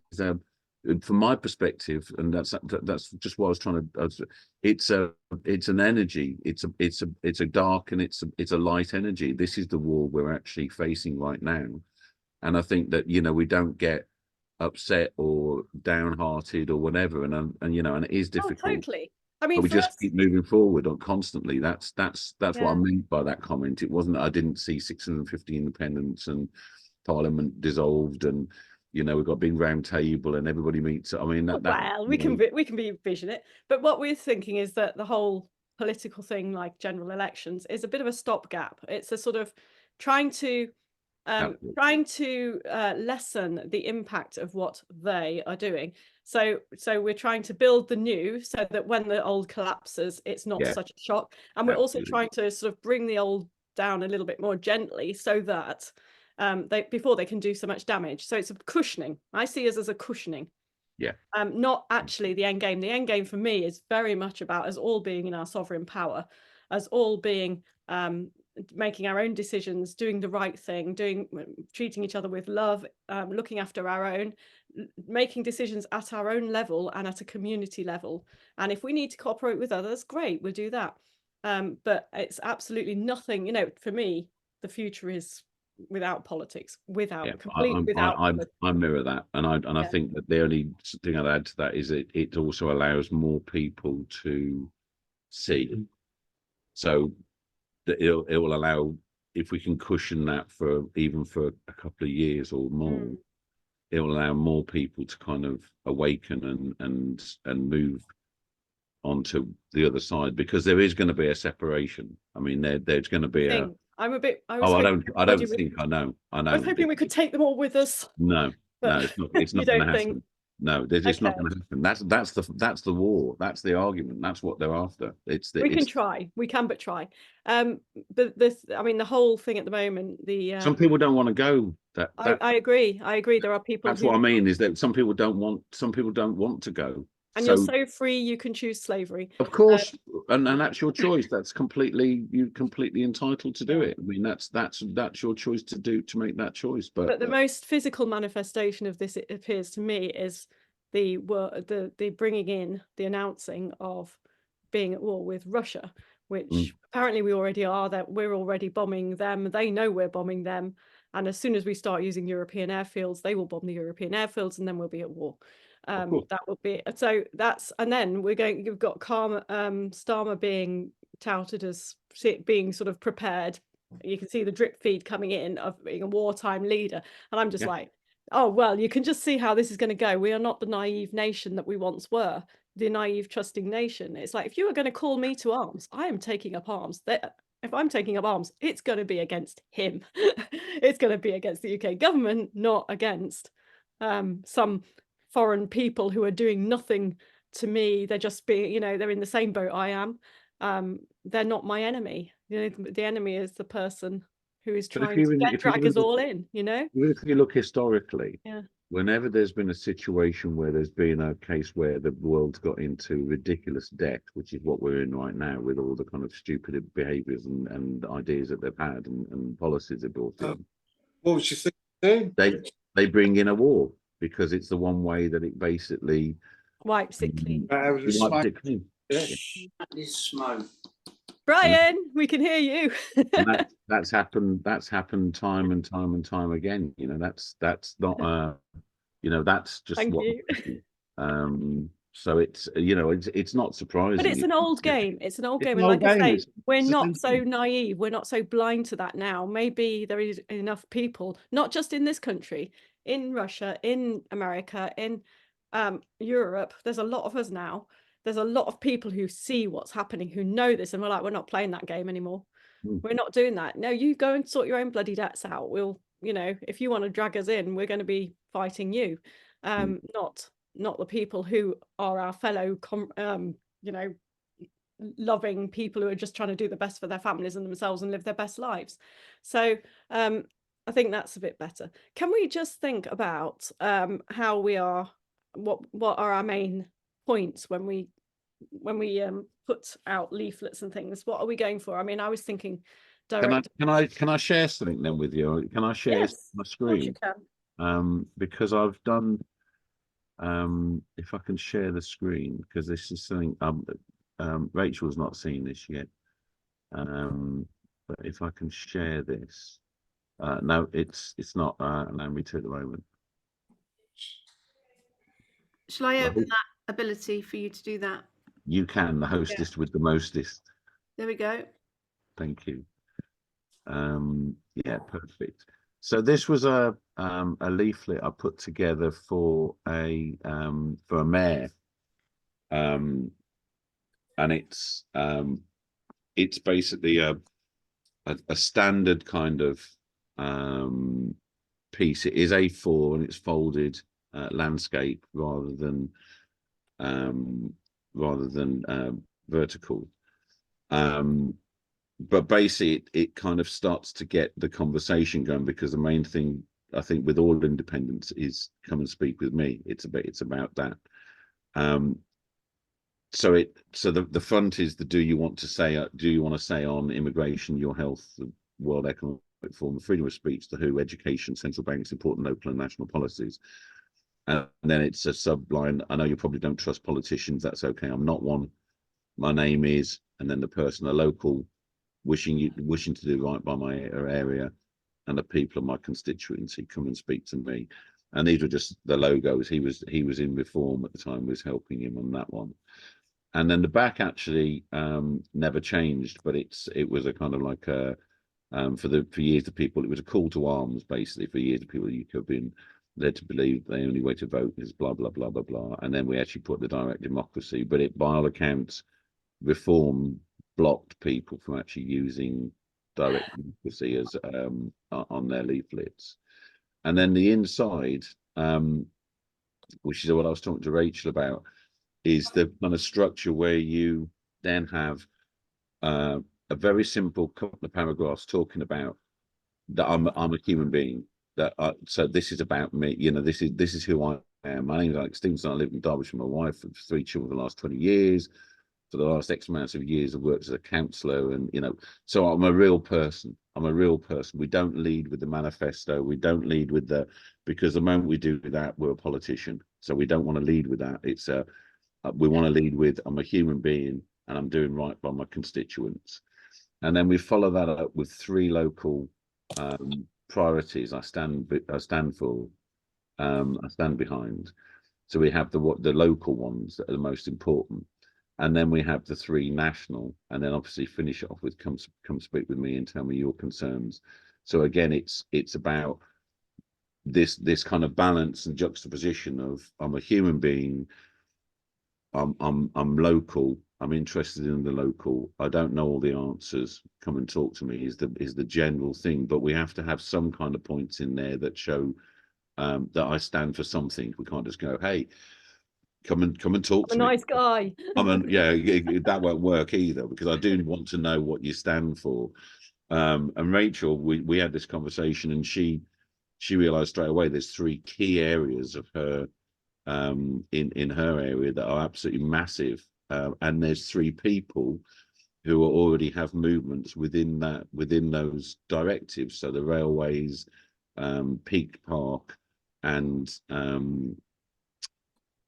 from my perspective, and that's just what I was trying to. It's an energy. It's a dark and it's a light energy. This is the war we're actually facing right now, and I think that we don't get upset or downhearted or whatever, and it is difficult. Oh, totally. I mean, But we for just us- keep moving forward constantly. That's what Yeah. I meant by that comment. It wasn't that I didn't see 650 independents and Parliament dissolved and we've got a big round table and everybody meets. I mean well, we can be vision it, but what we're thinking is that the whole political thing, like general elections, is a bit of a stopgap. It's a sort of trying to lessen the impact of what they are doing. So we're trying to build the new, so that when the old collapses, it's not such a shock. And we're also trying to sort of bring the old down a little bit more gently, so that before they can do so much damage. So it's a cushioning. I see us as a cushioning. Yeah. Not actually the end game. The end game for me is very much about us all being in our sovereign power, us all being making our own decisions, doing the right thing, treating each other with love, looking after our own, making decisions at our own level and at a community level. And if we need to cooperate with others, great, we'll do that. But it's absolutely nothing, for me, the future is without politics, without. I mirror that, and I think that the only thing I'd add to that is it also allows more people to see. So that it will allow, if we can cushion that for a couple of years or more, it will allow more people to kind of awaken and move onto the other side, because there is going to be a separation. I mean, there's going to be a. I'm a bit. I don't think I know. I know. I was hoping we could take them all with us. No, but it's not you going to don't happen. think? No, they're just not Okay. going to happen. That's the war. That's the argument. That's what they're after. We can try. We can but try. But the whole thing at the moment, some people don't want to go. I agree. There are people. That's what I mean, is that some people don't want to go. And you're So- so free, you can choose slavery. Of course, and that's your choice. That's you're completely entitled to do Yeah. it. I mean, that's your choice to make that choice. But the most physical manifestation of this, it appears to me, is the bringing in, the announcing of being at war with Russia, which apparently we already are, that we're already bombing them. They know we're bombing them. And as soon as we start using European airfields, they will bomb the European airfields, and then we'll be at war. That will be, so that's, and then you've got Starmer being touted as being sort of prepared. You can see the drip feed coming in of being a wartime leader. And I'm just like, oh, well, you can just see how this is going to go. We are not the naive nation that we once were, the naive, trusting nation. It's like, if you are going to call me to arms, I am taking up arms. If I'm taking up arms, it's going to be against him. It's going to be against the UK government, not against some foreign people who are doing nothing to me. They're just being, they're in the same boat I am. They're not my enemy. The enemy is the person who is trying to drag us all in, If you look historically, Yeah. whenever there's been a situation where there's been a case where the world's got into ridiculous debt, which is what we're in right now with all the kind of stupid behaviours and ideas that they've had and policies they've brought in, What was you thinking? they bring in a war because it's the one way that it basically wipes it clean. wipes it clean. This smoke. Brian, we can hear you. And that's happened time and time again. That's not that's just Thank what you. so it's not surprising. But it's an old game. It's an old It's game. an And old like I game. say, we're It's the not same so naive. We're not so blind to that now. Maybe there is enough people, not just in this country, in Russia, in America, in Europe. There's a lot of us now. There's a lot of people who see what's happening, who know this, and we're like, we're not playing that game anymore. We're not doing that. No, you go and sort your own bloody debts out. We'll, if you want to drag us in, we're going to be fighting you. Not the people who are our fellow loving people who are just trying to do the best for their families and themselves and live their best lives. So I think that's a bit better. Can we just think about how we are, what are our main points when we put out leaflets and things? What are we going for? I mean, I was thinking direct. Can I share something then with you? Can I share Yes, my of course you screen? can. Because I've done if I can share the screen, because this is something Rachel's not seen this yet. But if I can share this, no, it's not allowing me to at the moment. Shall I open that ability for you to do that? You can, the hostess with the mostest. There we go. Thank you. Yeah, perfect. So this was a leaflet I put together for a mayor, and it's basically a standard kind of piece. It is A4 and it's folded landscape rather than vertical. But basically it kind of starts to get the conversation going, because the main thing I think with all independents is come and speak with me. It's about that. So the front is the do you want to say on immigration, your health, the World Economic Forum, the freedom of speech, the WHO, education, central banks, important local and national policies. And then it's a subline. I know you probably don't trust politicians. That's okay. I'm not one. My name is, and then the person, a local, wishing to do right by my area, and the people of my constituency come and speak to me. And these were just the logos. He was in Reform at the time, was helping him on that one. And then the back actually never changed, but it was a kind of like a for years the people, it was a call to arms basically. For years the people, you could have been led to believe the only way to vote is blah blah blah blah blah. And then we actually put the direct democracy, but it, by all accounts, Reform blocked people from actually using direct democracy as on their leaflets. And then the inside, which is what I was talking to Rachel about, is the kind of structure where you then have a very simple couple of paragraphs talking about that I'm a human being. So this is about me. This is who I My name's Alex Stevenson. I live in Derbyshire with my wife and 3 children for the last 20 years. For the last X amount of years, I've worked as a counsellor, and so I'm a real person. I'm a real person. We don't lead with the manifesto. We don't lead with because the moment we do that, we're a politician. So we don't want to lead with that. It's we want to lead with, I'm a human being and I'm doing right by my constituents. And then we follow that up with 3 local priorities I stand for, I stand behind. So we have the local ones that are the most important, and then we have the 3 national, and then obviously finish it off with come speak with me and tell me your concerns. So again, it's about this kind of balance and juxtaposition of, I'm a human being, I'm local, I'm interested in the local, I don't know all the answers, come and talk to me is the general thing, but we have to have some kind of points in there that show that I stand for something. We can't just go, hey, come and talk to me. A nice guy. That won't work either, because I do want to know what you stand for. And Rachel, we had this conversation, and she realized straight away there's 3 key areas of her in her area that are absolutely massive, and there's 3 people who already have movements within those directives. So the railways, Peak Park, and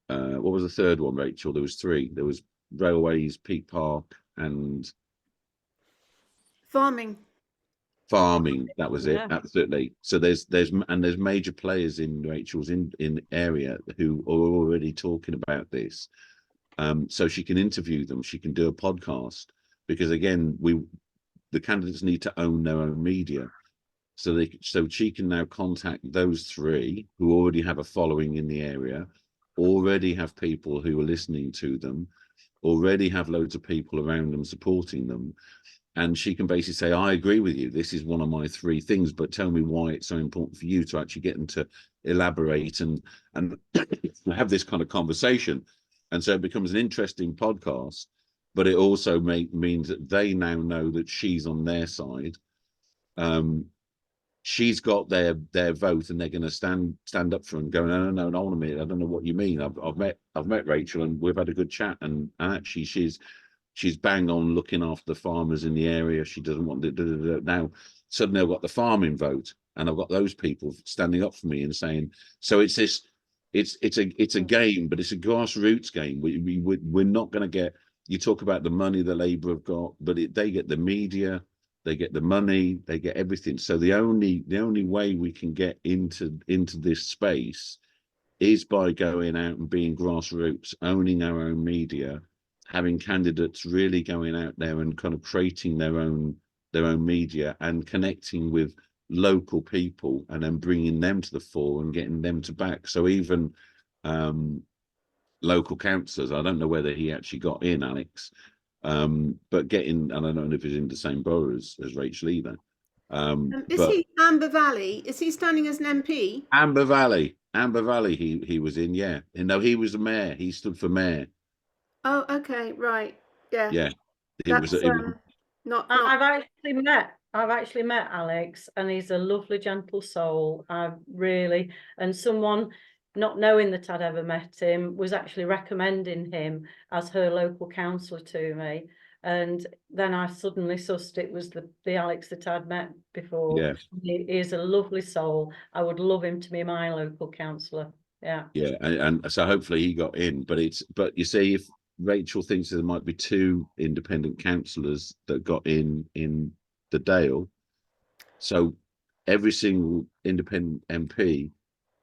what was the third one, Rachel? There was 3. There was railways, Peak Park, and Farming. That was it. Yeah. Absolutely. So there's major players in Rachel's in area who are already talking about this. So she can interview them. She can do a podcast, because again, the candidates need to own their own media. So she can now contact those 3 who already have a following in the area, already have people who are listening to them, already have loads of people around them supporting them. And she can basically say, I agree with you. This is one of my 3 things, but tell me why it's so important for you to actually get them to elaborate and have this kind of conversation. And so it becomes an interesting podcast, but it also means that they now know that she's on their side. She's got their vote, and they're going to stand up for her and go, no, hold on a minute, I don't know what you mean. I've met Rachel, and we've had a good chat, and actually she's bang on looking after the farmers in the area. She doesn't want the now. Suddenly I've got the farming vote, and I've got those people standing up for me and saying, so it's a game, but it's a grassroots game. We're not going to get, you talk about the money the Labour have got, but they get the media, they get the money, they get everything. So the only way we can get into this space is by going out and being grassroots, owning our own media, having candidates really going out there and kind of creating their own media and connecting with local people, and then bringing them to the fore and getting them to back. So even local councillors, I don't know whether he actually got in, Alex, but getting, and I don't know if he's in the same borough as Rachel either. Is he Amber Valley? Is he standing as an MP? Amber Valley, he was in, yeah. And no, he was the mayor. He stood for mayor. Oh, okay, right, yeah. Yeah, Not. I've actually met Alex, and he's a lovely, gentle soul. And someone, not knowing that I'd ever met him, was actually recommending him as her local councillor to me. And then I suddenly sussed it was the Alex that I'd met before. Yeah. He is a lovely soul. I would love him to be my local councillor. Yeah. Yeah, and so hopefully he got in, but you see, if Rachel thinks there might be 2 independent councillors that got in the Dale, so every single independent MP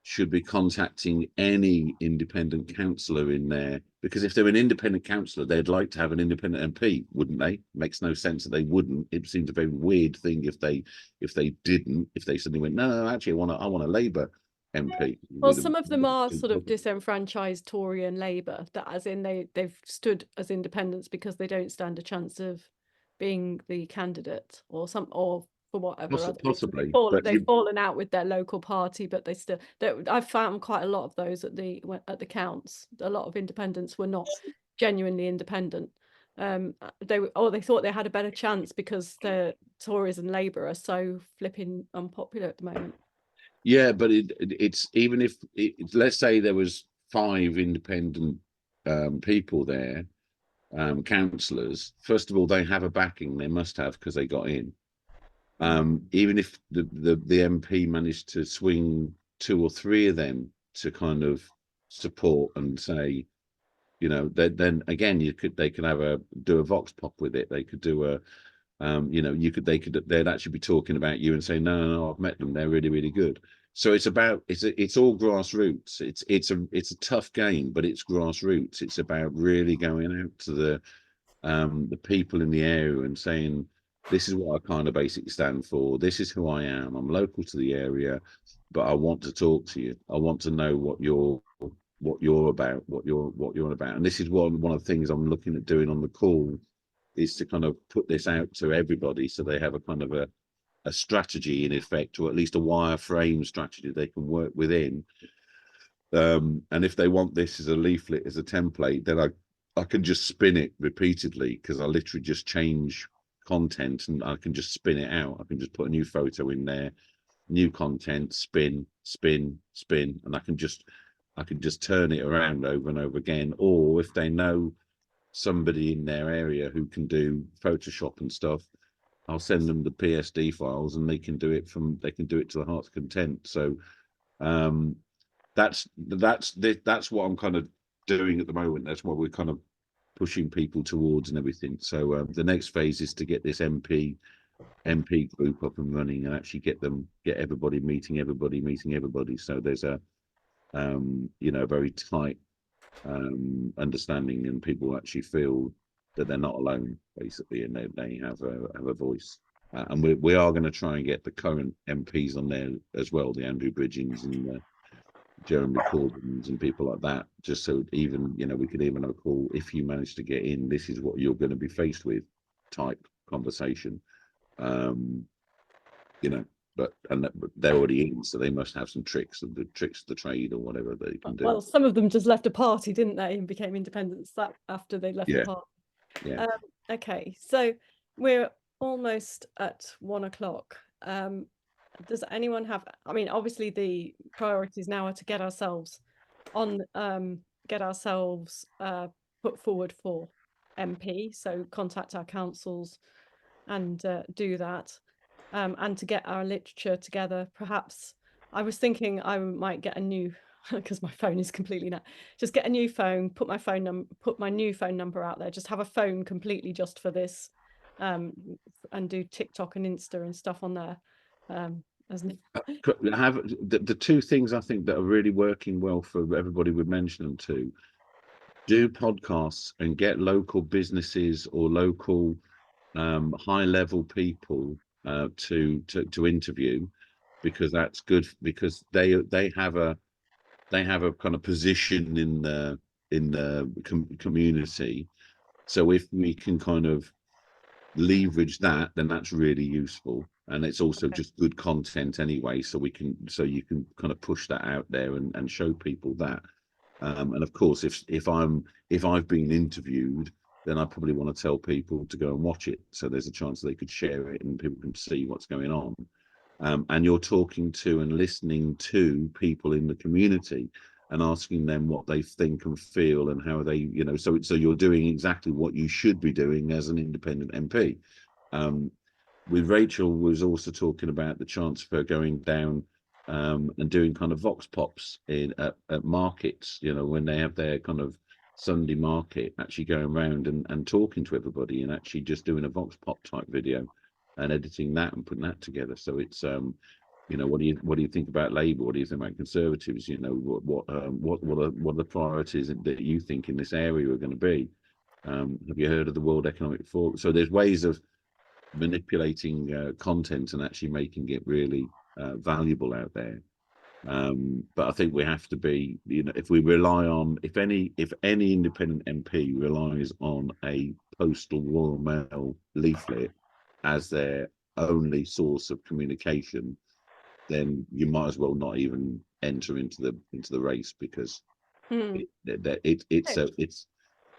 should be contacting any independent councillor in there, because if they're an independent councillor, they'd like to have an independent MP, wouldn't they? Makes no sense that they wouldn't. It seems a very weird thing if they suddenly went, no, actually I want a Labour MP. Well, some of them are sort of disenfranchised Tory and Labour, that as in they've stood as independents because they don't stand a chance of being the candidate, or for whatever other reason. Possibly, they've fallen out with their local party, but I've found quite a lot of those at the counts. A lot of independents were not genuinely independent. They thought they had a better chance because the Tories and Labour are so flipping unpopular at the moment. Yeah, but it's even if let's say there was 5 independent people there, councillors. First of all, they have a backing. They must have, because they got in. Even if the MP managed to swing 2 or 3 of them to kind of support and say, you know, then again they could do a vox pop with it. They could do a you know, they'd actually be talking about you and say, no, I've met them, they're really, really good. So it's about it's all grassroots. It's a tough game, but it's grassroots. It's about really going out to the people in the area and saying, this is what I kind of basically stand for. This is who I am. I'm local to the area, but I want to talk to you. I want to know what you're about, what you're about. And this is one of the things I'm looking at doing on the call, is to kind of put this out to everybody, so they have a kind of a strategy in effect, or at least a wireframe strategy they can work within. And if they want this as a leaflet, as a template, then I can just spin it repeatedly, because I literally just change content and I can just spin it out. I can just put a new photo in there, new content, spin, and I can just turn it around over and over again. Or if they know somebody in their area who can do Photoshop and stuff, I'll send them the PSD files and they can do it to the heart's content. So that's what I'm kind of doing at the moment. That's what we're kind of pushing people towards and everything. So the next phase is to get this MP group up and running, and actually get everybody meeting everybody. So there's a you know, very tight understanding, and people actually feel that they're not alone, basically, and they have a voice. And we are going to try and get the current MPs on there as well, the Andrew Bridgens and the Jeremy Corbyns and people like that, just so even, you know, we could even have a call, if you manage to get in, this is what you're going to be faced with type conversation. You know, but they're already in, so they must have some tricks of the trade or whatever they can do. Well, some of them just left a party, didn't they, and became independents that after they left the party. Yeah. Okay, so we're almost at 1 o'clock. Does anyone have? I mean, obviously the priorities now are to get ourselves on, put forward for MP. So contact our councils and do that. And to get our literature together. Perhaps I was thinking I might get a new, because my phone is completely now, just get a new phone, put my new phone number out there, just have a phone completely just for this, and do TikTok and Insta and stuff on there. Have the 2 things I think that are really working well for everybody we've mentioned them to: do podcasts and get local businesses or local high level people to interview, because that's good, because they have a kind of position in the community. So if we can kind of leverage that, then that's really useful, and it's also just good content anyway, so you can kind of push that out there and show people that. And of course, if I've been interviewed, then I probably want to tell people to go and watch it, so there's a chance they could share it and people can see what's going on. And you're talking to and listening to people in the community and asking them what they think and feel and how they, you know, so you're doing exactly what you should be doing as an independent MP. With Rachel was also talking about the chance for going down and doing kind of vox pops at markets, you know, when they have their kind of Sunday market, actually going around and talking to everybody and actually just doing a vox pop type video and editing that and putting that together. So it's you know, what do you think about Labour? What do you think about Conservatives? You know, what are the priorities that you think in this area are going to be? Have you heard of the World Economic Forum? So there's ways of manipulating content and actually making it really valuable out there. But I think we have to be, you know, if we rely on, if any independent MP relies on a postal Royal Mail leaflet as their only source of communication, then you might as well not even enter into the race, because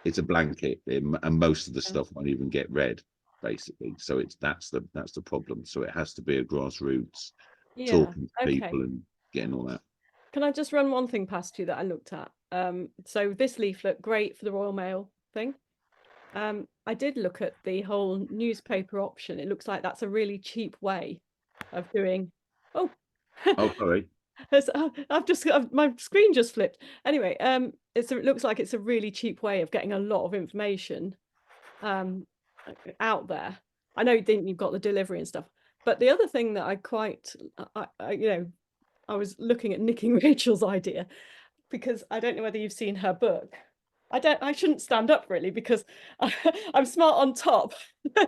it's a blanket, and most of the stuff won't even get read, basically. So that's the problem. So it has to be a grassroots Yeah, talking to okay. people and getting all that. Can I just run one thing past you that I looked at? So this leaflet, great for the Royal Mail thing. I did look at the whole newspaper option. It looks like that's a really cheap way of doing. Oh, Oh, sorry. My screen just flipped. Anyway, it looks like it's a really cheap way of getting a lot of information out there. I know you've got the delivery and stuff, but the other thing that I was looking at nicking Rachel's idea, because I don't know whether you've seen her book. I shouldn't stand up really, because I'm smart on top,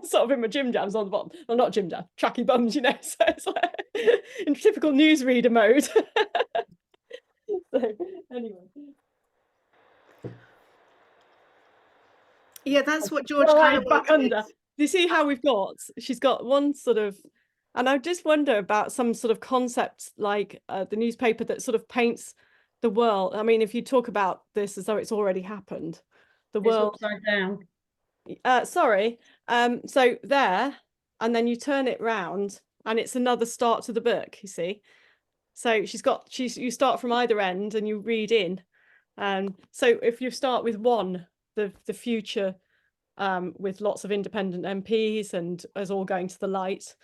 sort of in my gym jams on the bottom. Well, not gym jam, tracky bums, you know. So it's like in typical newsreader mode. So anyway. Yeah, that's what George Right, Galloway back did. under. You see how she's got one sort of, and I just wonder about some sort of concept like the newspaper that sort of paints the world. I mean, if you talk about this as though it's already happened, the It's world. upside down. Sorry. So there, and then you turn it round, and it's another start to the book. You see, so you start from either end and you read in. So if you start with one, the future, with lots of independent MPs and us all going to the light,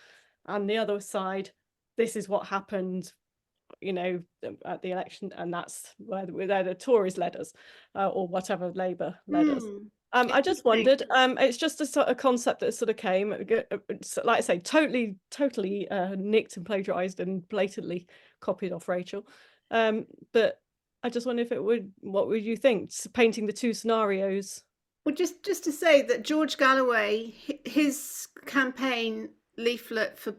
and the other side, this is what happened, you know, at the election, and that's where the Tories led us, or whatever Labour led us. I just wondered, it's just a sort of concept that sort of came, like I say, totally nicked and plagiarized and blatantly copied off Rachel. But I just wonder what would you think, painting the two scenarios? Well, just to say that George Galloway, his campaign leaflet for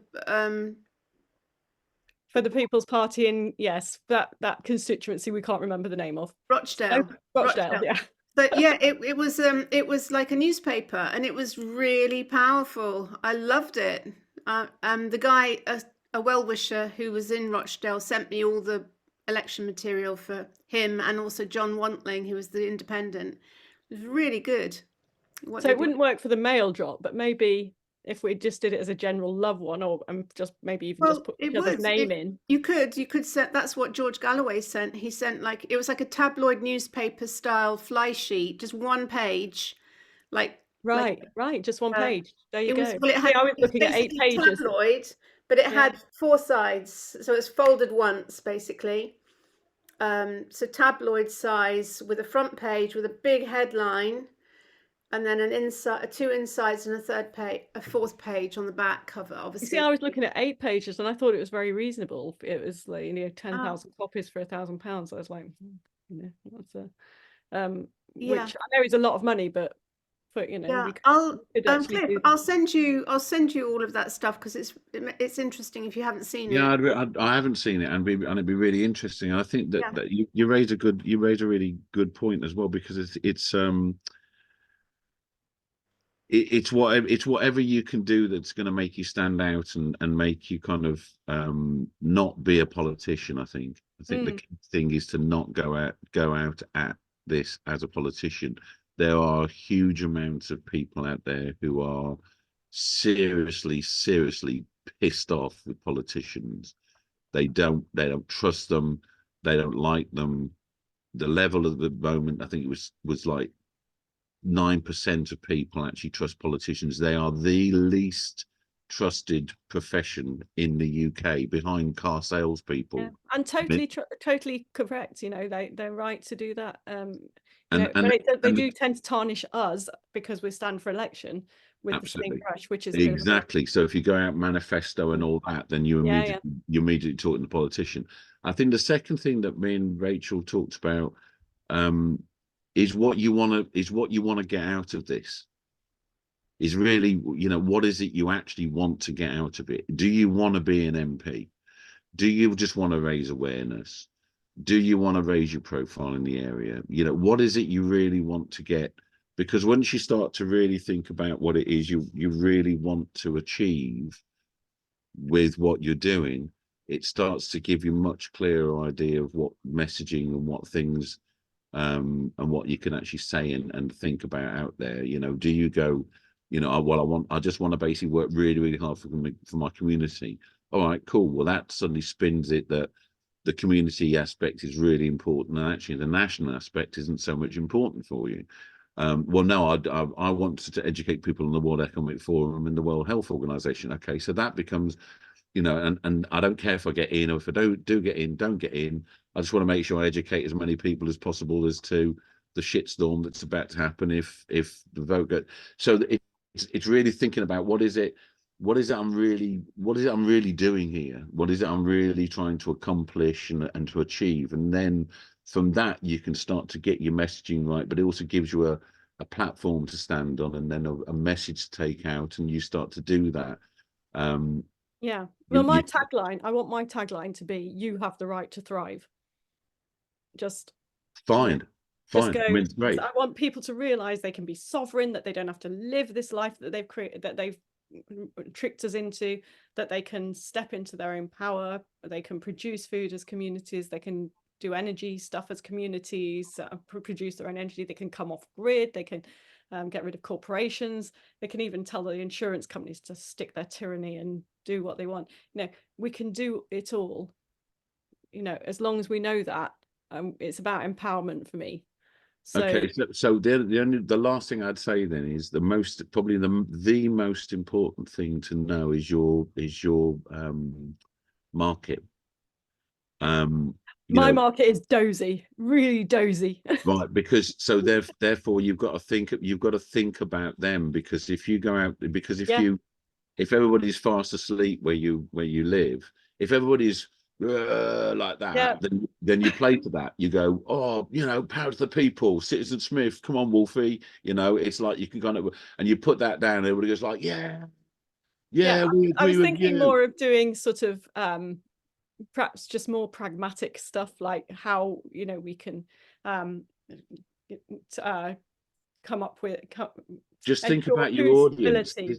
the People's Party in, yes, that constituency we can't remember the name of. Rochdale. Rochdale, yeah. But yeah, it was like a newspaper, and it was really powerful. I loved it. The guy, a well-wisher who was in Rochdale, sent me all the election material for him, and also John Wantling, who was the independent. It was really good. So it wouldn't work for the mail drop, but maybe if we just did it as a general love one, or just maybe even just put each other's name in. You could set. That's what George Galloway sent. He sent it was like a tabloid newspaper style fly sheet, just one page, like right, just one page. There you go. I was looking at 8 pages. Tabloid, but it had 4 sides, so it's folded once basically. So tabloid size with a front page with a big headline, and then an 2 insides and a 4th page on the back cover. Obviously, you see, I was looking at 8 pages and I thought it was very reasonable. It was like 10,000 copies for £1,000. I was like, that's which I know is a lot of money, but I'll send you all of that stuff, because it's interesting if you haven't seen it. Yeah, I haven't seen it, and it'd be really interesting. I think that you raised a really good point as well, because it's whatever you can do that's going to make you stand out and make you kind of not be a politician. I think the key thing is to not go out at this as a politician. There are huge amounts of people out there who are seriously pissed off with politicians. They don't trust them. They don't like them. The level at the moment, I think it was like 9% of people actually trust politicians. They are the least trusted profession in the UK, behind car salespeople. Yeah. And totally correct. They're right to do that. They do tend to tarnish us because we stand for election with the same brush, which is exactly. So if you go out manifesto and all that, then you're immediately talking to the politician. I think the second thing that me and Rachel talked about is what you want to get out of this. Is really, what is it you actually want to get out of it? Do you want to be an MP? Do you just want to raise awareness? Do you want to raise your profile in the area? What is it you really want to get? Because once you start to really think about what it is you really want to achieve with what you're doing, it starts to give you much clearer idea of what messaging and what things and what you can actually say and think about out there. Do you go, I just want to basically work really, really hard for my community, all right, cool. Well, that suddenly spins it that the community aspect is really important, and actually the national aspect isn't so much important for you. Well, no, I want to educate people on the World Economic Forum and the World Health Organization. Okay, so that becomes, you know, and I don't care if I get in or if I don't get in. I just want to make sure I educate as many people as possible as to the shitstorm that's about to happen if the vote goes. So it's really thinking about what is it I'm really doing here? What is it I'm really trying to accomplish and to achieve? And then from that you can start to get your messaging right, but it also gives you a platform to stand on, and then a message to take out, and you start to do that. Yeah. You- Well, my you- tagline, I want my tagline to be, you have the right to thrive. Just Fine. Just I go. mean, it's great. I want people to realize they can be sovereign, that they don't have to live this life that they've created, that they've tricked us into, that they can step into their own power, they can produce food as communities, they can do energy stuff as communities, produce their own energy, they can come off grid, they can get rid of corporations, they can even tell the insurance companies to stick their tyranny and do what they want. You know, we can do it all, you know, as long as we know that. It's about empowerment for me. So, Okay, so the last thing I'd say then is probably the most important thing to know is your market. my market is dozy, really dozy. Right, because so therefore you've got to think about them, because if you go out, because if everybody's fast asleep where you live, if everybody's like that, then you play to that. You go, oh, you know, power to the people, Citizen Smith, come on, Wolfie. You know, it's like you can kind of, and you put that down, and everybody goes like, yeah, we agree I was with thinking you. more of doing sort of perhaps just more pragmatic stuff, like how, you know, we can come up with just think ensure about your food audience. stability.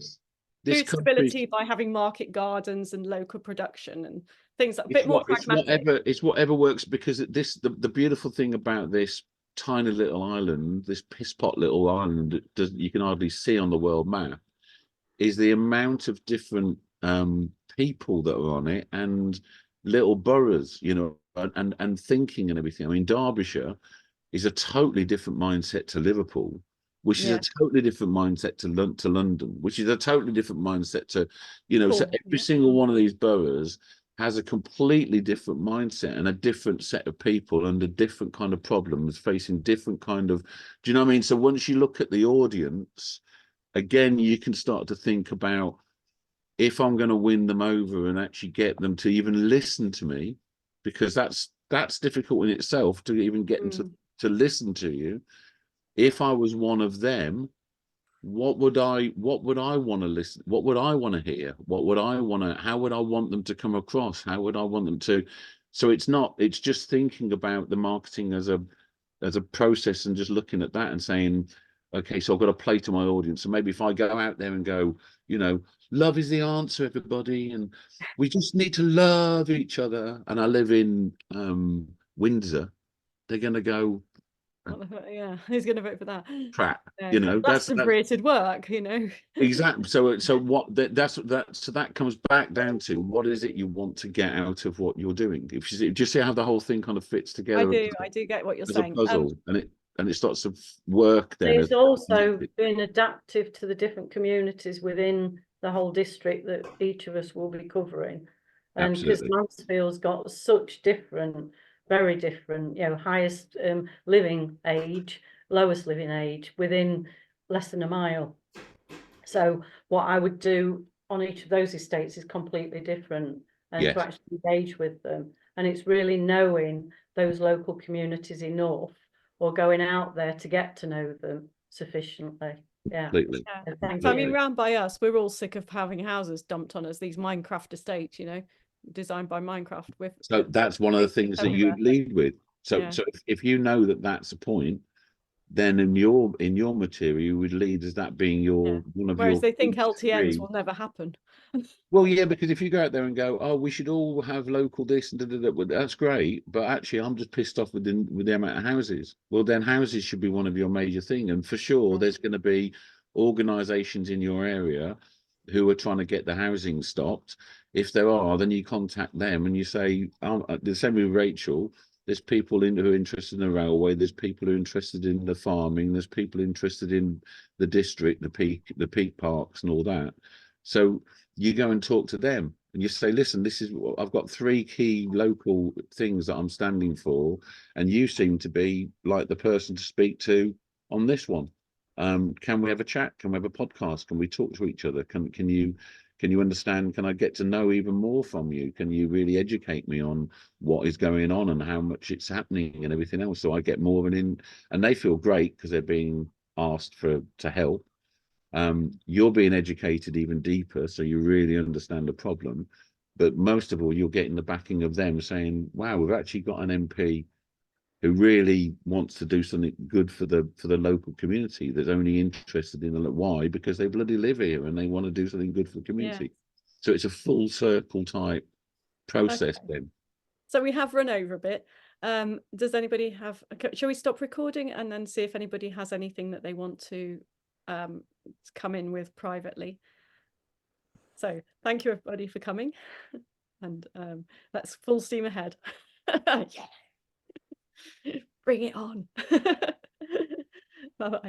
This Food stability by having market gardens and local production and things that a bit more pragmatic. It's whatever works, because the beautiful thing about this tiny little island, this piss pot little island that you can hardly see on the world map, is the amount of different people that are on it, and little boroughs, you know, and thinking and everything. I mean, Derbyshire is a totally different mindset to Liverpool, which is a totally different mindset to London, which is a totally different mindset to, you know, so every single one of these boroughs has a completely different mindset and a different set of people and a different kind of problems, facing different kind of, do you know what I mean? So once you look at the audience, again, you can start to think about, if I'm going to win them over and actually get them to even listen to me, because that's difficult in itself to even get them to listen to you. If I was one of them, what would I want to listen? What would I want to hear? How would I want them to come across? How would I want them to? So it's just thinking about the marketing as a process, and just looking at that and saying, okay, so I've got to play to my audience. So maybe if I go out there and go, you know, love is the answer, everybody, and we just need to love each other, and I live in Windsor, they're going to go, Yeah, who's going to vote for that? crap, you know, that's created work, you know. Exactly. So what so that comes back down to, what is it you want to get out of what you're doing? If you just see how the whole thing kind of fits together. I do get what you're as saying. a puzzle, and it starts to work then. It's also being adaptive to the different communities within the whole district that each of us will be covering. And because Mansfield's got such different, very different, you know, highest living age, lowest living age within less than a mile. So what I would do on each of those estates is completely different, and to actually engage with them. And it's really knowing those local communities enough, or going out there to get to know them sufficiently. Yeah. So I mean, round by us, we're all sick of having houses dumped on us, these Minecraft estates, you know, designed by Minecraft. So that's one of the things that you lead with. So if you know that that's a point, then in your material you would lead as that being your one of whereas your, they think LTNs will never happen. Well, yeah, because if you go out there and go, oh, we should all have local this and well, that's great, but actually I'm just pissed off with the amount of houses. Well, then houses should be one of your major thing, and for sure there's going to be organizations in your area who are trying to get the housing stopped. If there are, then you contact them and you say, the same with Rachel, there's people who are interested in the railway, there's people who are interested in the farming, there's people interested in the district, the peak parks and all that. So you go and talk to them and you say, listen, this is what I've got 3 key local things that I'm standing for, and you seem to be like the person to speak to on this one. Can we have a chat? Can we have a podcast? Can we talk to each other? Can you understand? Can I get to know even more from you? Can you really educate me on what is going on and how much it's happening and everything else? So I get more of and they feel great because they're being asked to help. You're being educated even deeper, so you really understand the problem. But most of all, you're getting the backing of them saying, wow, we've actually got an MP who really wants to do something good for the local community, that's only interested in why, because they bloody live here and they want to do something good for the community. So it's a full circle type process. Okay. Then So we have run over a bit. Does anybody have, shall we stop recording and then see if anybody has anything that they want to come in with privately? So thank you everybody for coming, and let's full steam ahead. Yeah. Bring it on. Bye bye.